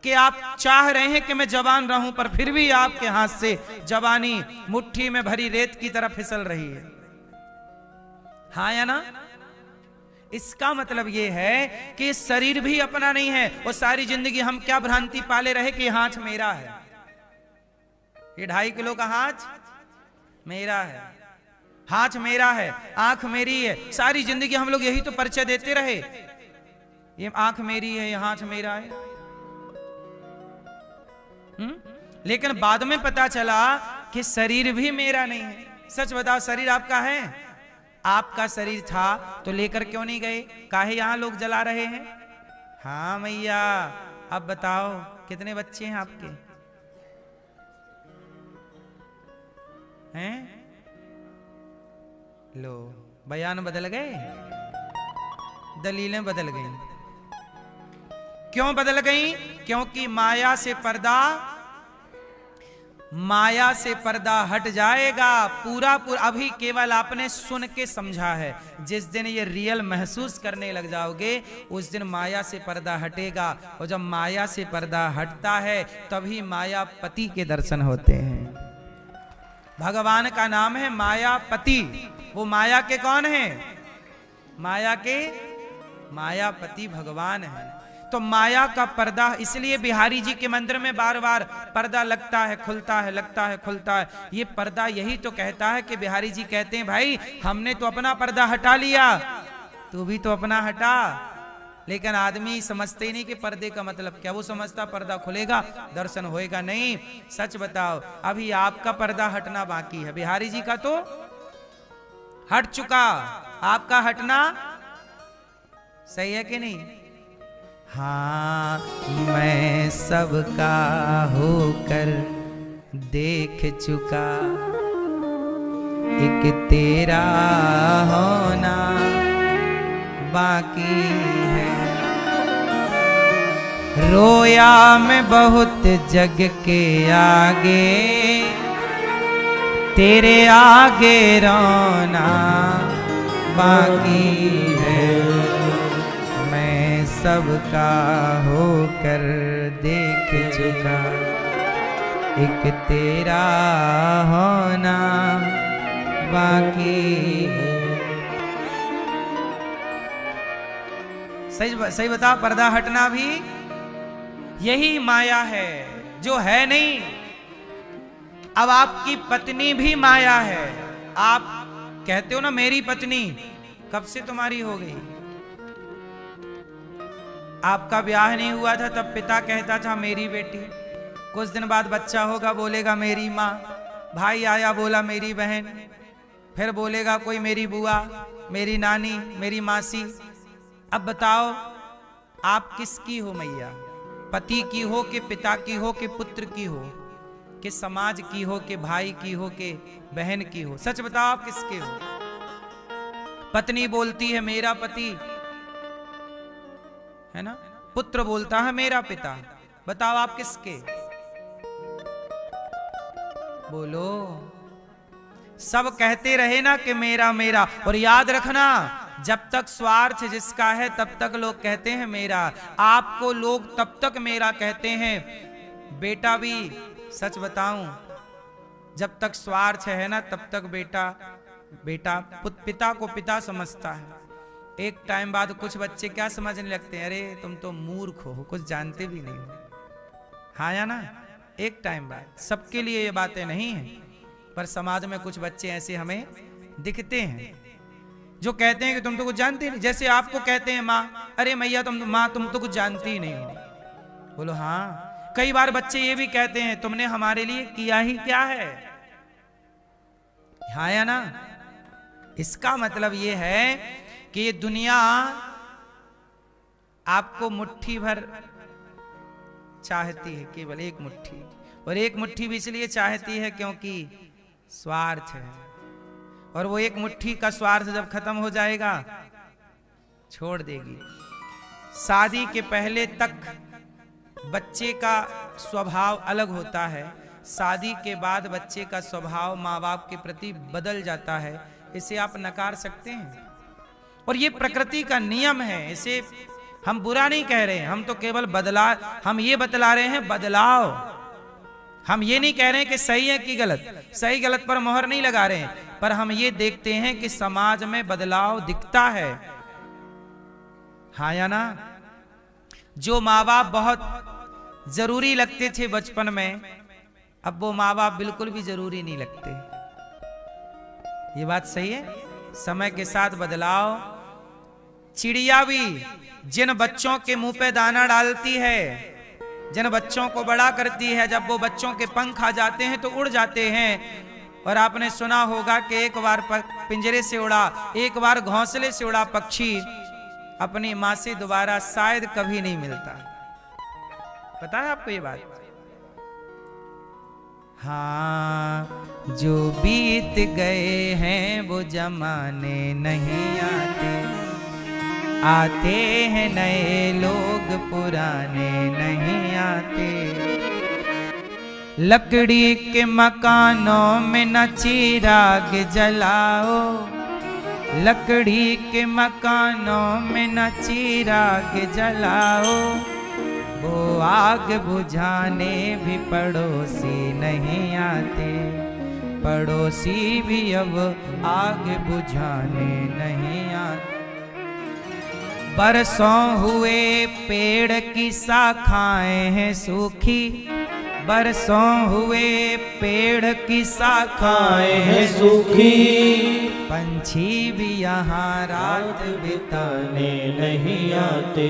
कि आप चाह रहे हैं कि मैं जवान रहूं, पर फिर भी आपके हाथ से जवानी मुट्ठी में भरी रेत की तरह फिसल रही है। हाँ या ना? इसका मतलब यह है कि शरीर भी अपना नहीं है। और सारी जिंदगी हम क्या भ्रांति पाले रहे कि हाथ मेरा है, ये 2.5 किलो का हाथ मेरा है, हाथ मेरा है, आंख मेरी है। सारी जिंदगी हम लोग यही तो परिचय देते रहे, ये आंख मेरी है, ये हाथ मेरा है। लेकिन बाद में पता चला कि शरीर भी मेरा नहीं है। सच बताओ, शरीर आपका है? आपका शरीर था तो लेकर क्यों नहीं गए? काहे यहां लोग जला रहे हैं? हाँ मैया, अब बताओ कितने बच्चे हैं आपके? हैं? लो, बयान बदल गए, दलीलें बदल गई। क्यों बदल गई? क्योंकि माया से पर्दा हट जाएगा पूरा। अभी केवल आपने सुन के समझा है, जिस दिन ये रियल महसूस करने लग जाओगे उस दिन माया से पर्दा हटेगा। और जब माया से पर्दा हटता है तभी मायापति के दर्शन होते हैं। भगवान का नाम है मायापति। वो माया के कौन है? माया के मायापति भगवान है। तो माया का पर्दा, इसलिए बिहारी जी के मंदिर में बार बार पर्दा लगता है खुलता है, लगता है खुलता है। ये पर्दा यही तो कहता है कि बिहारी जी कहते हैं भाई हमने तो अपना पर्दा हटा लिया, तू भी तो अपना हटा। लेकिन आदमी समझते ही नहीं कि पर्दे का मतलब क्या। वो समझता पर्दा खुलेगा दर्शन होएगा। नहीं, सच बताओ अभी आपका पर्दा हटना बाकी है, बिहारी जी का तो हट चुका, आपका हटना सही है कि नहीं? हाँ, मैं सबका होकर देख चुका, एक तेरा होना बाकी है। रोया मैं बहुत जग के आगे, तेरे आगे रोना बाकी है। मैं सबका होकर देख चुका, एक तेरा होना बाकी है। सही बता, पर्दा हटना भी यही माया है जो है नहीं। अब आपकी पत्नी भी माया है। आप कहते हो ना मेरी पत्नी, कब से तुम्हारी हो गई? आपका ब्याह नहीं हुआ था तब पिता कहता था मेरी बेटी, कुछ दिन बाद बच्चा होगा बोलेगा मेरी माँ, भाई आया बोला मेरी बहन, फिर बोलेगा कोई मेरी बुआ, मेरी नानी, मेरी मासी। अब बताओ आप किसकी हो मैया? पति की हो कि पिता की हो कि पुत्र की हो कि समाज की हो कि भाई की हो कि बहन की हो? सच बताओ आप किसके हो? पत्नी बोलती है मेरा पति, है ना? पुत्र बोलता है मेरा पिता। बताओ आप किसके? बोलो। सब कहते रहे ना कि मेरा मेरा। और याद रखना, जब तक स्वार्थ जिसका है तब तक लोग कहते हैं मेरा। आपको लोग तब तक मेरा कहते हैं। बेटा भी, सच बताऊं, जब तक स्वार्थ है ना तब तक बेटा पिता को पिता समझता है। एक टाइम बाद कुछ बच्चे क्या समझने लगते हैं, अरे तुम तो मूर्ख हो, कुछ जानते भी नहीं हो। हाँ या ना? एक टाइम बाद। सबके लिए ये बातें नहीं हैं, पर समाज में कुछ बच्चे ऐसे हमें दिखते हैं जो कहते हैं कि तुम तो कुछ जानते नहीं। जैसे आपको कहते हैं माँ, अरे मैया तुम तो कुछ जानती ही नहीं हो। बोलो हाँ। कई बार बच्चे ये भी कहते हैं तुमने हमारे लिए किया ही क्या है। हाँ या ना? इसका मतलब ये है कि ये दुनिया आपको मुट्ठी भर चाहती है, केवल एक मुट्ठी। और एक मुट्ठी भी इसलिए चाहती है क्योंकि स्वार्थ है। और वो एक मुट्ठी का स्वार्थ जब खत्म हो जाएगा छोड़ देगी। शादी के पहले तक बच्चे का स्वभाव अलग होता है, शादी के बाद बच्चे का स्वभाव माँ बाप के प्रति बदल जाता है। इसे आप नकार सकते हैं? और ये प्रकृति का नियम है, इसे हम बुरा नहीं कह रहे हैं, हम तो केवल हम ये बतला रहे हैं बदलाव। हम ये नहीं कह रहे हैं कि सही है कि गलत, सही गलत पर मोहर नहीं लगा रहे हैं, पर हम ये देखते हैं कि समाज में बदलाव दिखता है। हाँ या ना? जो माँ बाप बहुत जरूरी लगते थे बचपन में, अब वो माँ बाप बिल्कुल भी जरूरी नहीं लगते। ये बात सही है। समय के साथ बदलाव। चिड़िया भी जिन बच्चों के मुंह पे दाना डालती है, जिन बच्चों को बड़ा करती है, जब वो बच्चों के पंख आ जाते हैं तो उड़ जाते हैं। और आपने सुना होगा कि एक बार पिंजरे से उड़ा, एक बार घोंसले से उड़ा पक्षी अपनी मां से दोबारा शायद कभी नहीं मिलता। पता है आपको ये बात? हाँ, जो बीत गए हैं वो जमाने नहीं आते, आते हैं नए लोग पुराने नहीं आते। लकड़ी के मकानों में न चिराग जलाओ, लकड़ी के मकानों में न चिराग जलाओ, वो आग बुझाने भी पड़ोसी नहीं आते, पड़ोसी भी अब आग बुझाने नहीं आते। बरसों हुए पेड़ की शाखाएं हैं सूखी, बरसों हुए पेड़ की शाखाएं हैं सूखी, पंछी भी यहाँ रात बिताने नहीं आते,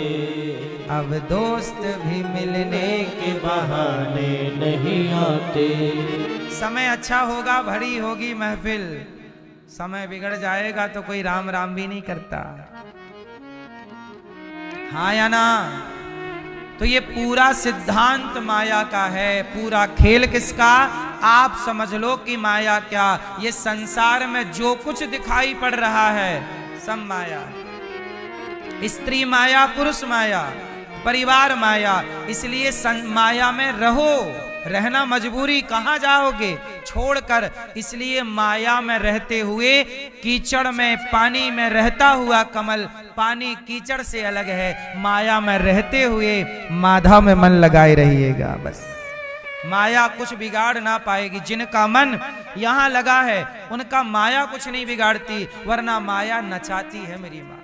अब दोस्त भी मिलने के बहाने नहीं आते। समय अच्छा होगा, भरी होगी महफिल, समय बिगड़ जाएगा तो कोई राम राम भी नहीं करता। हाँ या ना? तो ये पूरा सिद्धांत माया का है, पूरा खेल किसका? आप समझ लो कि माया क्या, ये संसार में जो कुछ दिखाई पड़ रहा है सब माया है। स्त्री माया, पुरुष माया, परिवार माया, इसलिए माया में रहो, रहना मजबूरी, कहां जाओगे छोड़कर। इसलिए माया में रहते हुए कीचड़ में, पानी में रहता हुआ कमल पानी कीचड़ से अलग है, माया में रहते हुए माधा में मन लगाए रहिएगा। बस माया कुछ बिगाड़ ना पाएगी। जिनका मन यहां लगा है उनका माया कुछ नहीं बिगाड़ती, वरना माया नचाती है मेरी मां।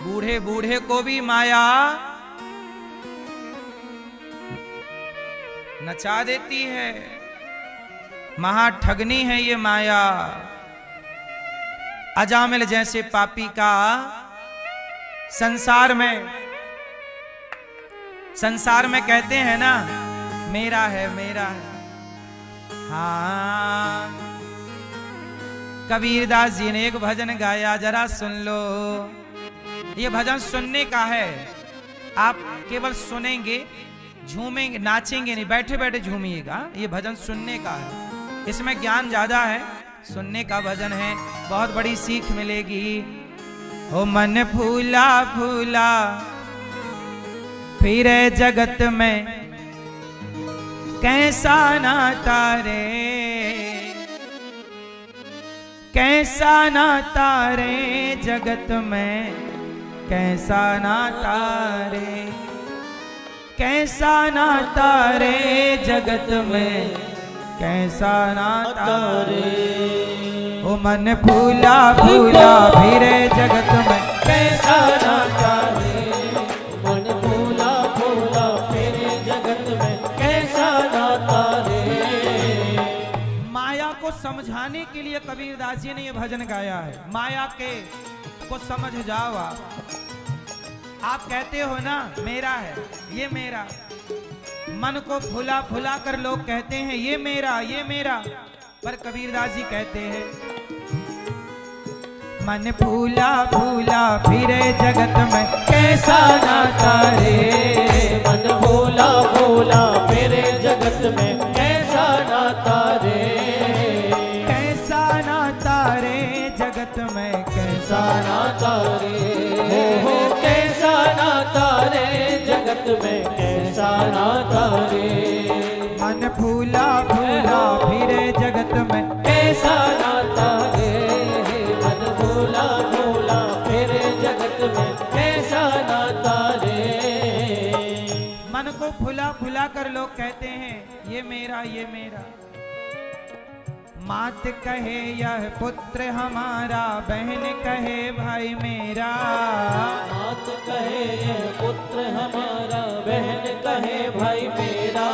बूढ़े बूढ़े को भी माया नचा देती है, महाठगनी है ये माया। अजामिल जैसे पापी का संसार में कहते हैं ना, मेरा है मेरा है। हाँ, कबीरदास जी ने एक भजन गाया, जरा सुन लो। ये भजन सुनने का है, आप केवल सुनेंगे, झूमेंगे, नाचेंगे नहीं, बैठे बैठे झूमिएगा। ये भजन सुनने का है, इसमें ज्ञान ज्यादा है, सुनने का भजन है, बहुत बड़ी सीख मिलेगी। हो मन फूला फूला फिरे जगत में, कैसा नाता रे, कैसा नाता रे जगत में, कैसा नाता रे, कैसा नाता रे जगत में, कैसा नाता रे। ओ मन फूला फूला फिरे जगत में, कैसा नाता रे, मन फूला फूला फिरे जगत में, कैसा नाता रे। माया को समझाने के लिए कबीरदास जी ने ये भजन गाया है। माया के को समझ जाओ आप कहते हो ना मेरा है, ये मेरा, मन को फुला फुला कर लोग कहते हैं ये मेरा, ये मेरा, पर कबीरदास जी कहते हैं मन फूला फूला फिरे जगत में, कैसा नाता रे, मन फूला फूला फिरे जगत में, कैसा नाता रे, कैसा नाता रे जगत में, कैसा नाता रे, हो कैसा नाता रे जगत में, कैसा नाता रे। मन फूला फूला फिरे जगत में, कैसा नाता रे, मन फूला फूला फिरे जगत में, कैसा नाता रे। मन को फुला फुला कर लोग कहते हैं ये मेरा, ये मेरा। मात कहे यह पुत्र हमारा, बहन कहे भाई मेरा, मात कहे यह पुत्र हमारा, बहन कहे भाई मेरा,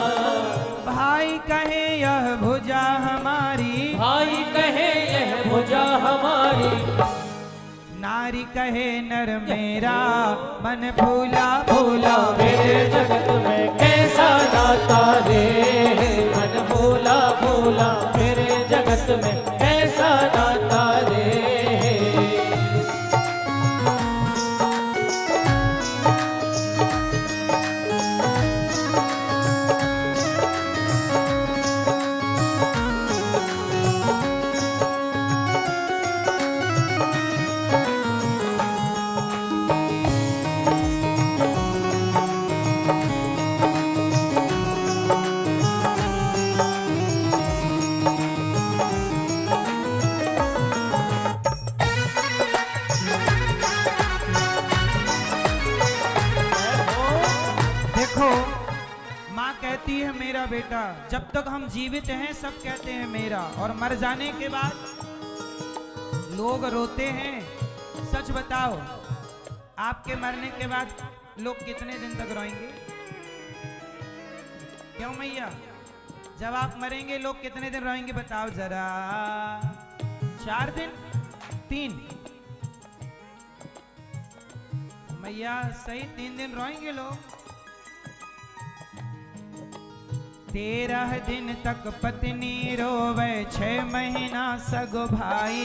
भाई कहे यह भुजा हमारी, भाई कहे यह भुजा हमारी, नारी कहे नर मेरा, मन फूला फूला मेरे जगत में, कैसा नाता रे, मन फूला फूला मेरे जगत में, कैसा नाता रे। रोती है मेरा बेटा। जब तक हम जीवित हैं सब कहते हैं मेरा, और मर जाने के बाद लोग रोते हैं। सच बताओ, आपके मरने के बाद लोग कितने दिन तक रोएंगे? क्यों मैया? जब आप मरेंगे लोग कितने दिन रोएंगे बताओ जरा? 4 दिन, 3? मैया सही 3 दिन रोएंगे लोग। 13 दिन तक पत्नी रोवे, 6 महीना सगो भाई।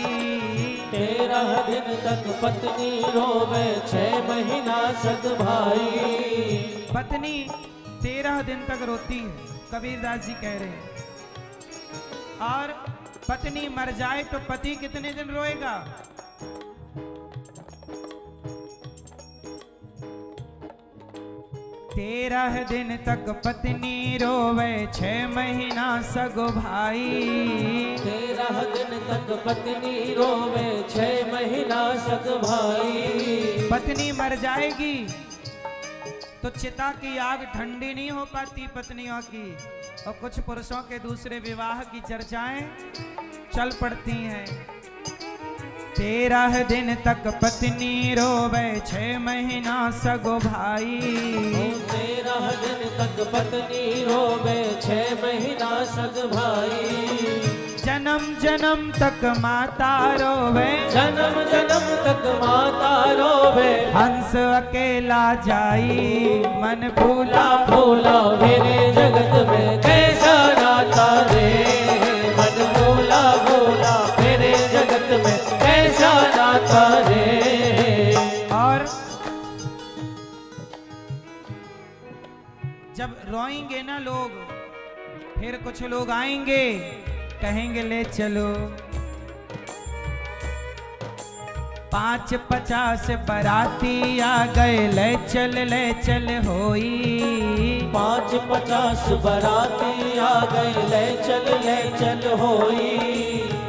13 दिन तक पत्नी रोवे, 6 महीना सग भाई। पत्नी 13 दिन तक रोती है, कबीरदास जी कह रहे हैं। और पत्नी मर जाए तो पति कितने दिन रोएगा? 13 दिन तक पत्नी रोवे, 6 महीना सगो भाई। 13 दिन तक पत्नी रोवे, 6 महीना सग भाई। पत्नी मर जाएगी तो चिता की आग ठंडी नहीं हो पाती पत्नियों की, और कुछ पुरुषों के दूसरे विवाह की चर्चाएं चल पड़ती हैं। 13 दिन तक पत्नी रोवे, 6 महीना सगो भाई। 13 दिन तक पत्नी रोवे, 6 महीना सग भाई। जन्म जन्म तक माता रोवे, जन्म जन्म तक माता रोवे। हंस अकेला जाई, मन फूला फूला मेरे जगत में कैसा नाता रे। मन फूला फूला मेरे जगत में कैसा नाता रे। और जब रोएंगे ना लोग, फिर कुछ लोग आएंगे कहेंगे ले चलो। 5-50 बराती आ गए, ले चल होई। 5-50 बराती आ गए, ले चल होई।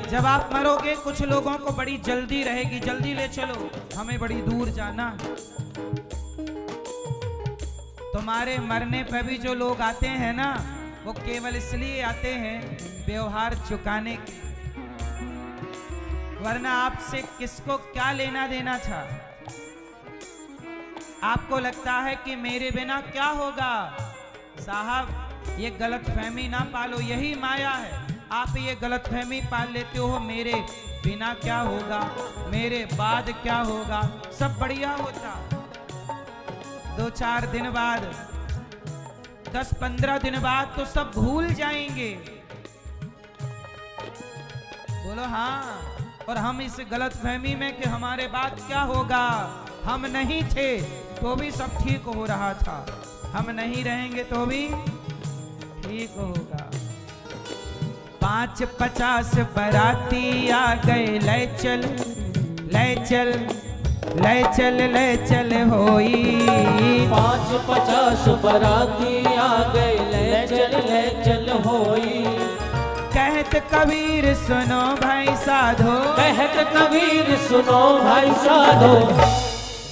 जब आप मरोगे कुछ लोगों को बड़ी जल्दी रहेगी, जल्दी ले चलो, हमें बड़ी दूर जाना। तुम्हारे मरने पर भी जो लोग आते हैं ना, वो केवल इसलिए आते हैं व्यवहार चुकाने के, वरना आपसे किसको क्या लेना देना था। आपको लगता है कि मेरे बिना क्या होगा? साहब ये गलतफहमी ना पालो, यही माया है। आप ये गलतफहमी पाल लेते हो, मेरे बिना क्या होगा, मेरे बाद क्या होगा, सब बढ़िया होता। 2-4 दिन बाद, 10-15 दिन बाद तो सब भूल जाएंगे। बोलो हाँ। और हम इस गलतफहमी में कि हमारे बाद क्या होगा, हम नहीं थे तो भी सब ठीक हो रहा था, हम नहीं रहेंगे तो भी ठीक होगा। 5-50 बराती आ गए, ले चल होई। 5-50 बराती आ गए, ले चल होई। कहत कबीर सुनो भाई साधो, कहत कबीर सुनो भाई साधो।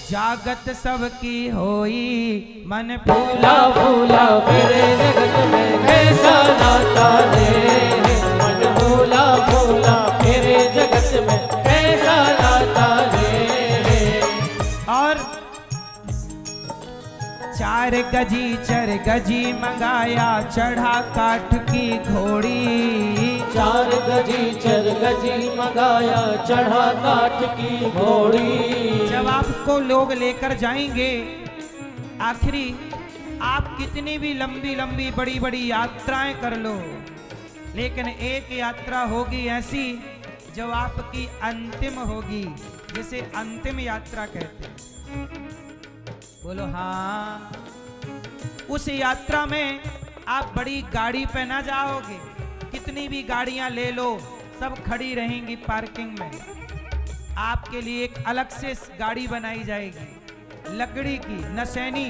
जागत सबकी होई, मन फूला फूला मेरे जगत में कैसा नाता रे। मन फूला फूला मेरे जगत में कैसा नाता रे। और 4 गजी 4 गजी मंगाया, चढ़ा काठ की घोड़ी। 4 गजी 4 गजी मंगाया, चढ़ा काठ की घोड़ी। जब आपको लोग लेकर जाएंगे, आखिरी आप कितनी भी लंबी लंबी बड़ी बड़ी यात्राएं कर लो, लेकिन एक यात्रा होगी ऐसी जो आपकी अंतिम होगी, जिसे अंतिम यात्रा कहते हैं। बोलो हाँ। उस यात्रा में आप बड़ी गाड़ी पे ना जाओगे, कितनी भी गाड़ियां ले लो सब खड़ी रहेंगी पार्किंग में। आपके लिए एक अलग से गाड़ी बनाई जाएगी, लकड़ी की नसैनी,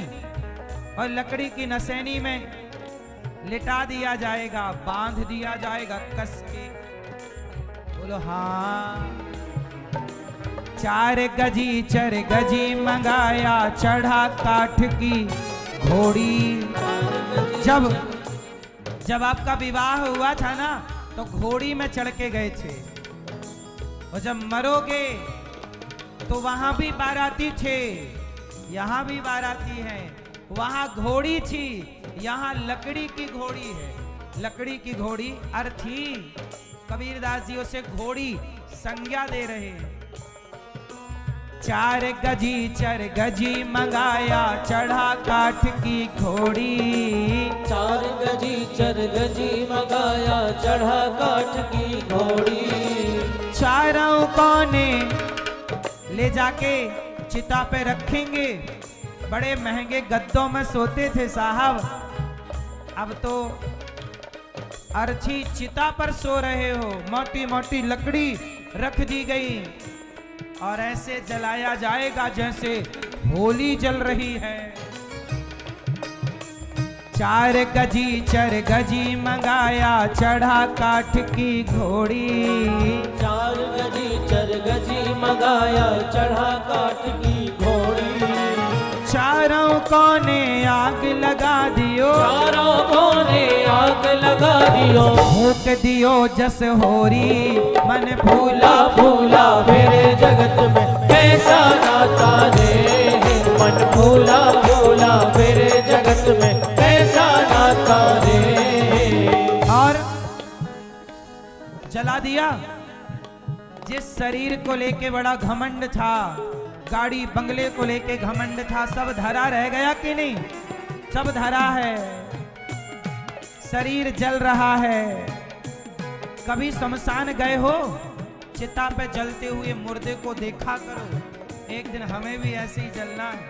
और लकड़ी की नसैनी में लिटा दिया जाएगा, बांध दिया जाएगा कस के। बोलो हाँ। 4 गजी 4 गजी मंगाया, चढ़ा काठ की घोड़ी। जब जब आपका विवाह हुआ था ना तो घोड़ी में चढ़ के गए थे, और जब मरोगे तो वहां भी बाराती थे, यहाँ भी बाराती है। वहां घोड़ी थी, यहाँ लकड़ी की घोड़ी है। लकड़ी की घोड़ी अर्थी कबीरदास जी उसे घोड़ी संज्ञा दे रहे हैं। 4 गजी 4 गजी मंगाया चढ़ा काठ की घोड़ी। 4 गजी 4 गजी मंगाया चढ़ा काठ की घोड़ी। चारों कोने ले जाके चिता पे रखेंगे। बड़े महंगे गद्दों में सोते थे साहब, अब तो अर्थी चिता पर सो रहे हो। मोटी मोटी लकड़ी रख दी गई और ऐसे जलाया जाएगा जैसे होली जल रही है। 4 गजी 4 गजी मंगाया चढ़ा काठ की घोड़ी। 4 गजी 4 गजी मंगाया चढ़ा काठ की घोड़ी। चारों कोने आग लगा दियो, चारों कोने आग लगा दियो। फूक दियो जस होरी मन फूला फूला मेरे जगत में कैसा नाता रे। मन फूला फूला मेरे जगत में कैसा नाता रे। और जला दिया। जिस शरीर को लेके बड़ा घमंड था, गाड़ी बंगले को लेके घमंड था, सब धरा रह गया कि नहीं? सब धरा है, शरीर जल रहा है। कभी शमशान गए हो? चिता पे जलते हुए मुर्दे को देखा करो, एक दिन हमें भी ऐसे ही जलना है।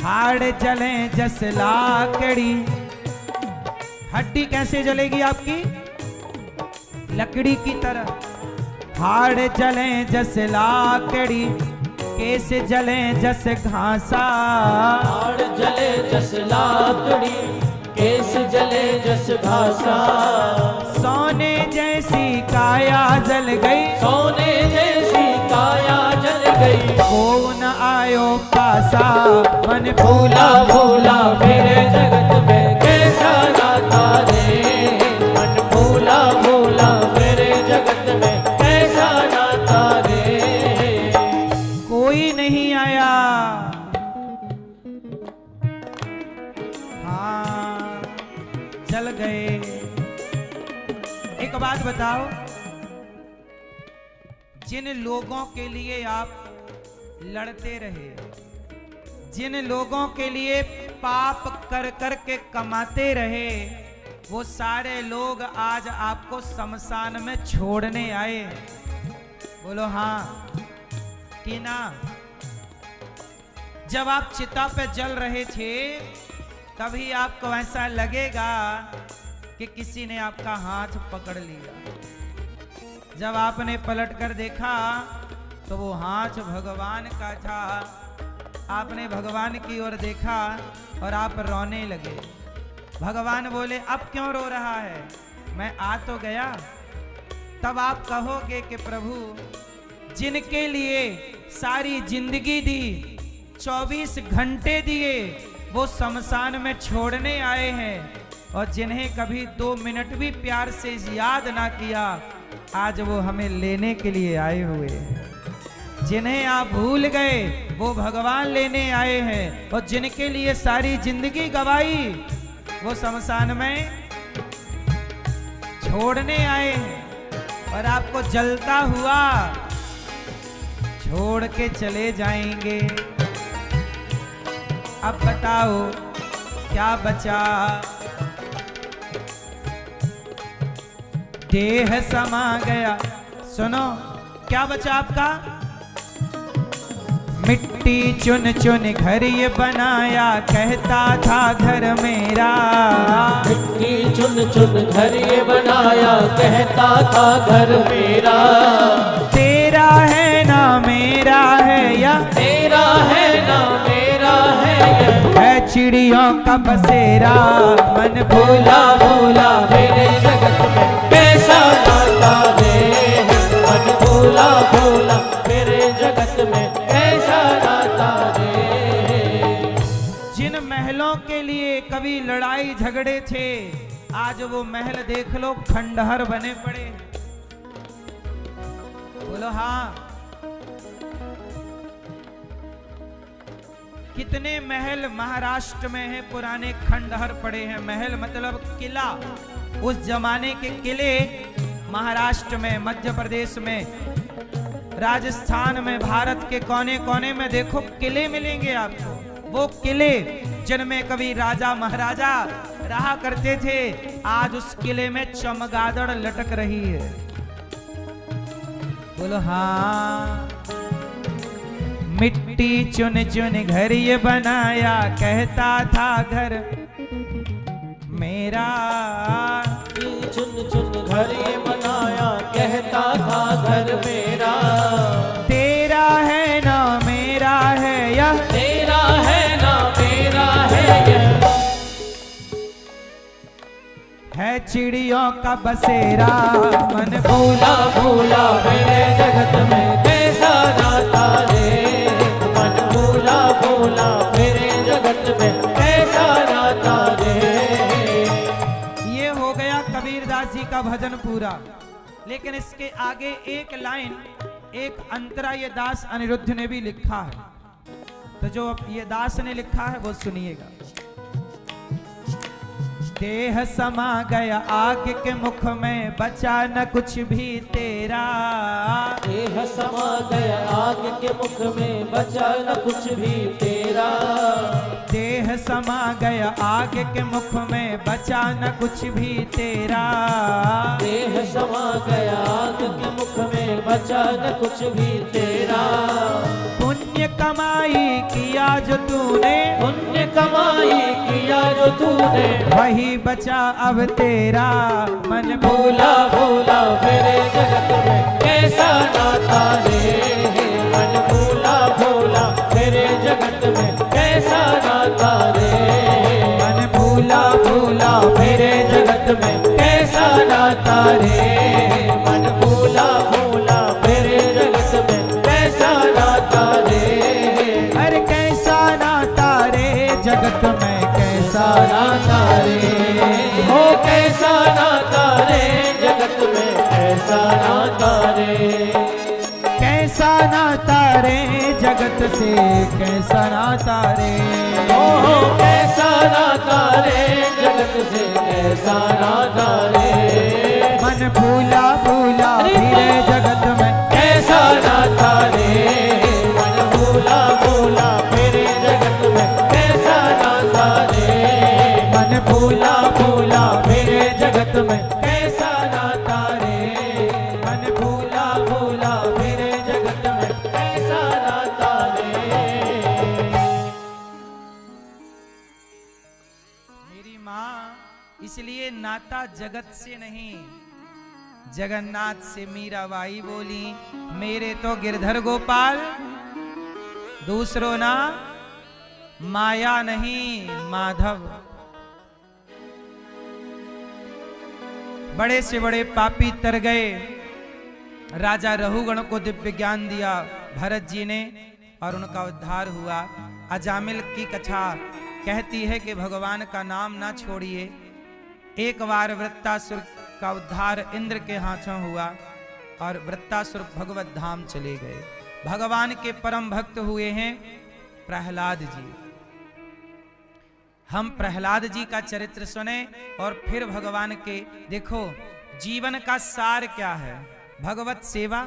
हाड़ जले जस लाकड़ी, हड्डी कैसे जलेगी आपकी? लकड़ी की तरह। हाड़ जले जस लाकड़ी, केस जले जस घासा। हाड़ जले जस लाकड़ी, केस जले जस घासा। सोने जैसी काया जल गई, सोने जैसी काया जल गई। को न आयो पासा मन फूला फूला मेरे जगत में कैसा नाता रे। मन फूला फूला मेरे जगत में कैसा नाता रे। कोई नहीं आया। हाँ, जल गए। एक बात बताओ, जिन लोगों के लिए आप लड़ते रहे, जिन लोगों के लिए पाप कर कर के कमाते रहे, वो सारे लोग आज आपको शमशान में छोड़ने आए। बोलो हाँ कि ना? जब आप चिता पे जल रहे थे तभी आपको ऐसा लगेगा कि किसी ने आपका हाथ पकड़ लिया। जब आपने पलट कर देखा तो वो हाथ भगवान का था। आपने भगवान की ओर देखा और आप रोने लगे। भगवान बोले अब क्यों रो रहा है, मैं आ तो गया। तब आप कहोगे कि प्रभु, जिनके लिए सारी जिंदगी दी, 24 घंटे दिए, वो शमशान में छोड़ने आए हैं, और जिन्हें कभी 2 मिनट भी प्यार से याद ना किया, आज वो हमें लेने के लिए आए हुए हैं। जिन्हें आप भूल गए वो भगवान लेने आए हैं, और जिनके लिए सारी जिंदगी गवाई वो शमशान में छोड़ने आए हैं, और आपको जलता हुआ छोड़ के चले जाएंगे। अब बताओ क्या बचा? देह समा गया। सुनो, क्या बचा आपका? मिट्टी चुन चुन घर ये बनाया, कहता था घर मेरा। मिट्टी चुन चुन घर ये बनाया, कहता था घर मेरा। तेरा है ना मेरा है, या तेरा है ना मेरा है चिड़ियों का बसेरा। मन भूला भूला मेरे जगत में कैसा नाता रे। मन भूला भूला मेरे जगत में कैसा नाता रे। जिन महलों के लिए कभी लड़ाई झगड़े थे, आज वो महल देख लो खंडहर बने पड़े। बोलो हाँ। कितने महल महाराष्ट्र में है, पुराने खंडहर पड़े हैं। महल मतलब किला, उस जमाने के किले महाराष्ट्र में, मध्य प्रदेश में, राजस्थान में, भारत के कोने कोने में देखो किले मिलेंगे आपको। वो किले जिनमें कभी राजा महाराजा रहा करते थे, आज उस किले में चमगादड़ लटक रही है। बोलो हाँ। मिट्टी चुन चुन घर ये बनाया, कहता था घर मेरा। चुन चुन घर ये बनाया, कहता था घर मेरा। तेरा है ना मेरा है यह, तेरा है ना मेरा है यह, है चिड़ियों का बसेरा। मन भूला भूला मेरे जगत में कैसा नाता रे। मन भूला भूला मेरे जगत में कैसा नाता रे। ये हो गया कबीरदास जी का भजन पूरा। लेकिन इसके आगे एक लाइन, एक अंतरा ये दास अनिरुद्ध ने भी लिखा है, तो जो ये दास ने लिखा है वो सुनिएगा। देह समा गया आग के मुख में, बचा न कुछ भी तेरा। देह समा गया आग के मुख में, बचा न कुछ भी तेरा। देह समा गया आग के मुख में, बचा न कुछ भी तेरा। देह समा गया आग के मुख में, बचा न कुछ भी तेरा। पुण्य कमाई किया जो तूने, पुण्य कमाई किया जो तूने, वही बचा अब तेरा। मन भूला भूला मेरे जगत में कैसा नाता रे। मन भूला भूला मेरे जगत में कैसा नाता रे। मन भूला भूला मेरे जगत में कैसा नाता रे। मन भूला भूला मेरे जगत में कैसा नाता रे। अरे कैसा नाता रे जगत में, कैसा नाता रे। हो कैसा नाता रे जगत में, कैसा नाता रे। कैसा नाता रे जगत से, कैसा नाता रे। हो कैसा नाता रे जगत से, कैसा नाता रे। मन भूला भूला फिरे जगत में, कैसा नाता रे। मन भूला भूला मेरे जगत में कैसा नाता रे। मन भूला भूला मेरे जगत में कैसा नाता रे। मन भूला भूला मेरे जगत में कैसा नाता रे। मेरी माँ इसलिए नाता जगत से नहीं, जगन्नाथ से मीराबाई बोली, मेरे तो गिरधर गोपाल, दूसरों ना माया नहीं माधव। बड़े से बड़े पापी तर गए, राजा रहुगण को दिव्य ज्ञान दिया भरत जी ने और उनका उद्धार हुआ। अजामिल की कथा कहती है कि भगवान का नाम ना छोड़िए। एक बार वृत्तासुर का उद्धार इंद्र के हाथों हुआ और वृत्तासुर भगवत धाम चले गए। भगवान के परम भक्त हुए हैं प्रहलाद जी। हम प्रहलाद जी का चरित्र सुने और फिर भगवान के देखो जीवन का सार क्या है। भगवत सेवा,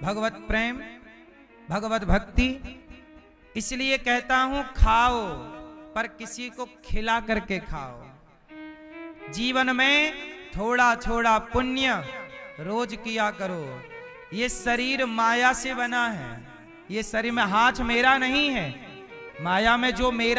भगवत प्रेम, भगवत भक्ति। इसलिए कहता हूं खाओ पर किसी को खिला करके खाओ। जीवन में थोड़ा थोड़ा पुण्य रोज किया करो। ये शरीर माया से बना है, ये शरीर में हाथ मेरा नहीं है। माया में जो मेरा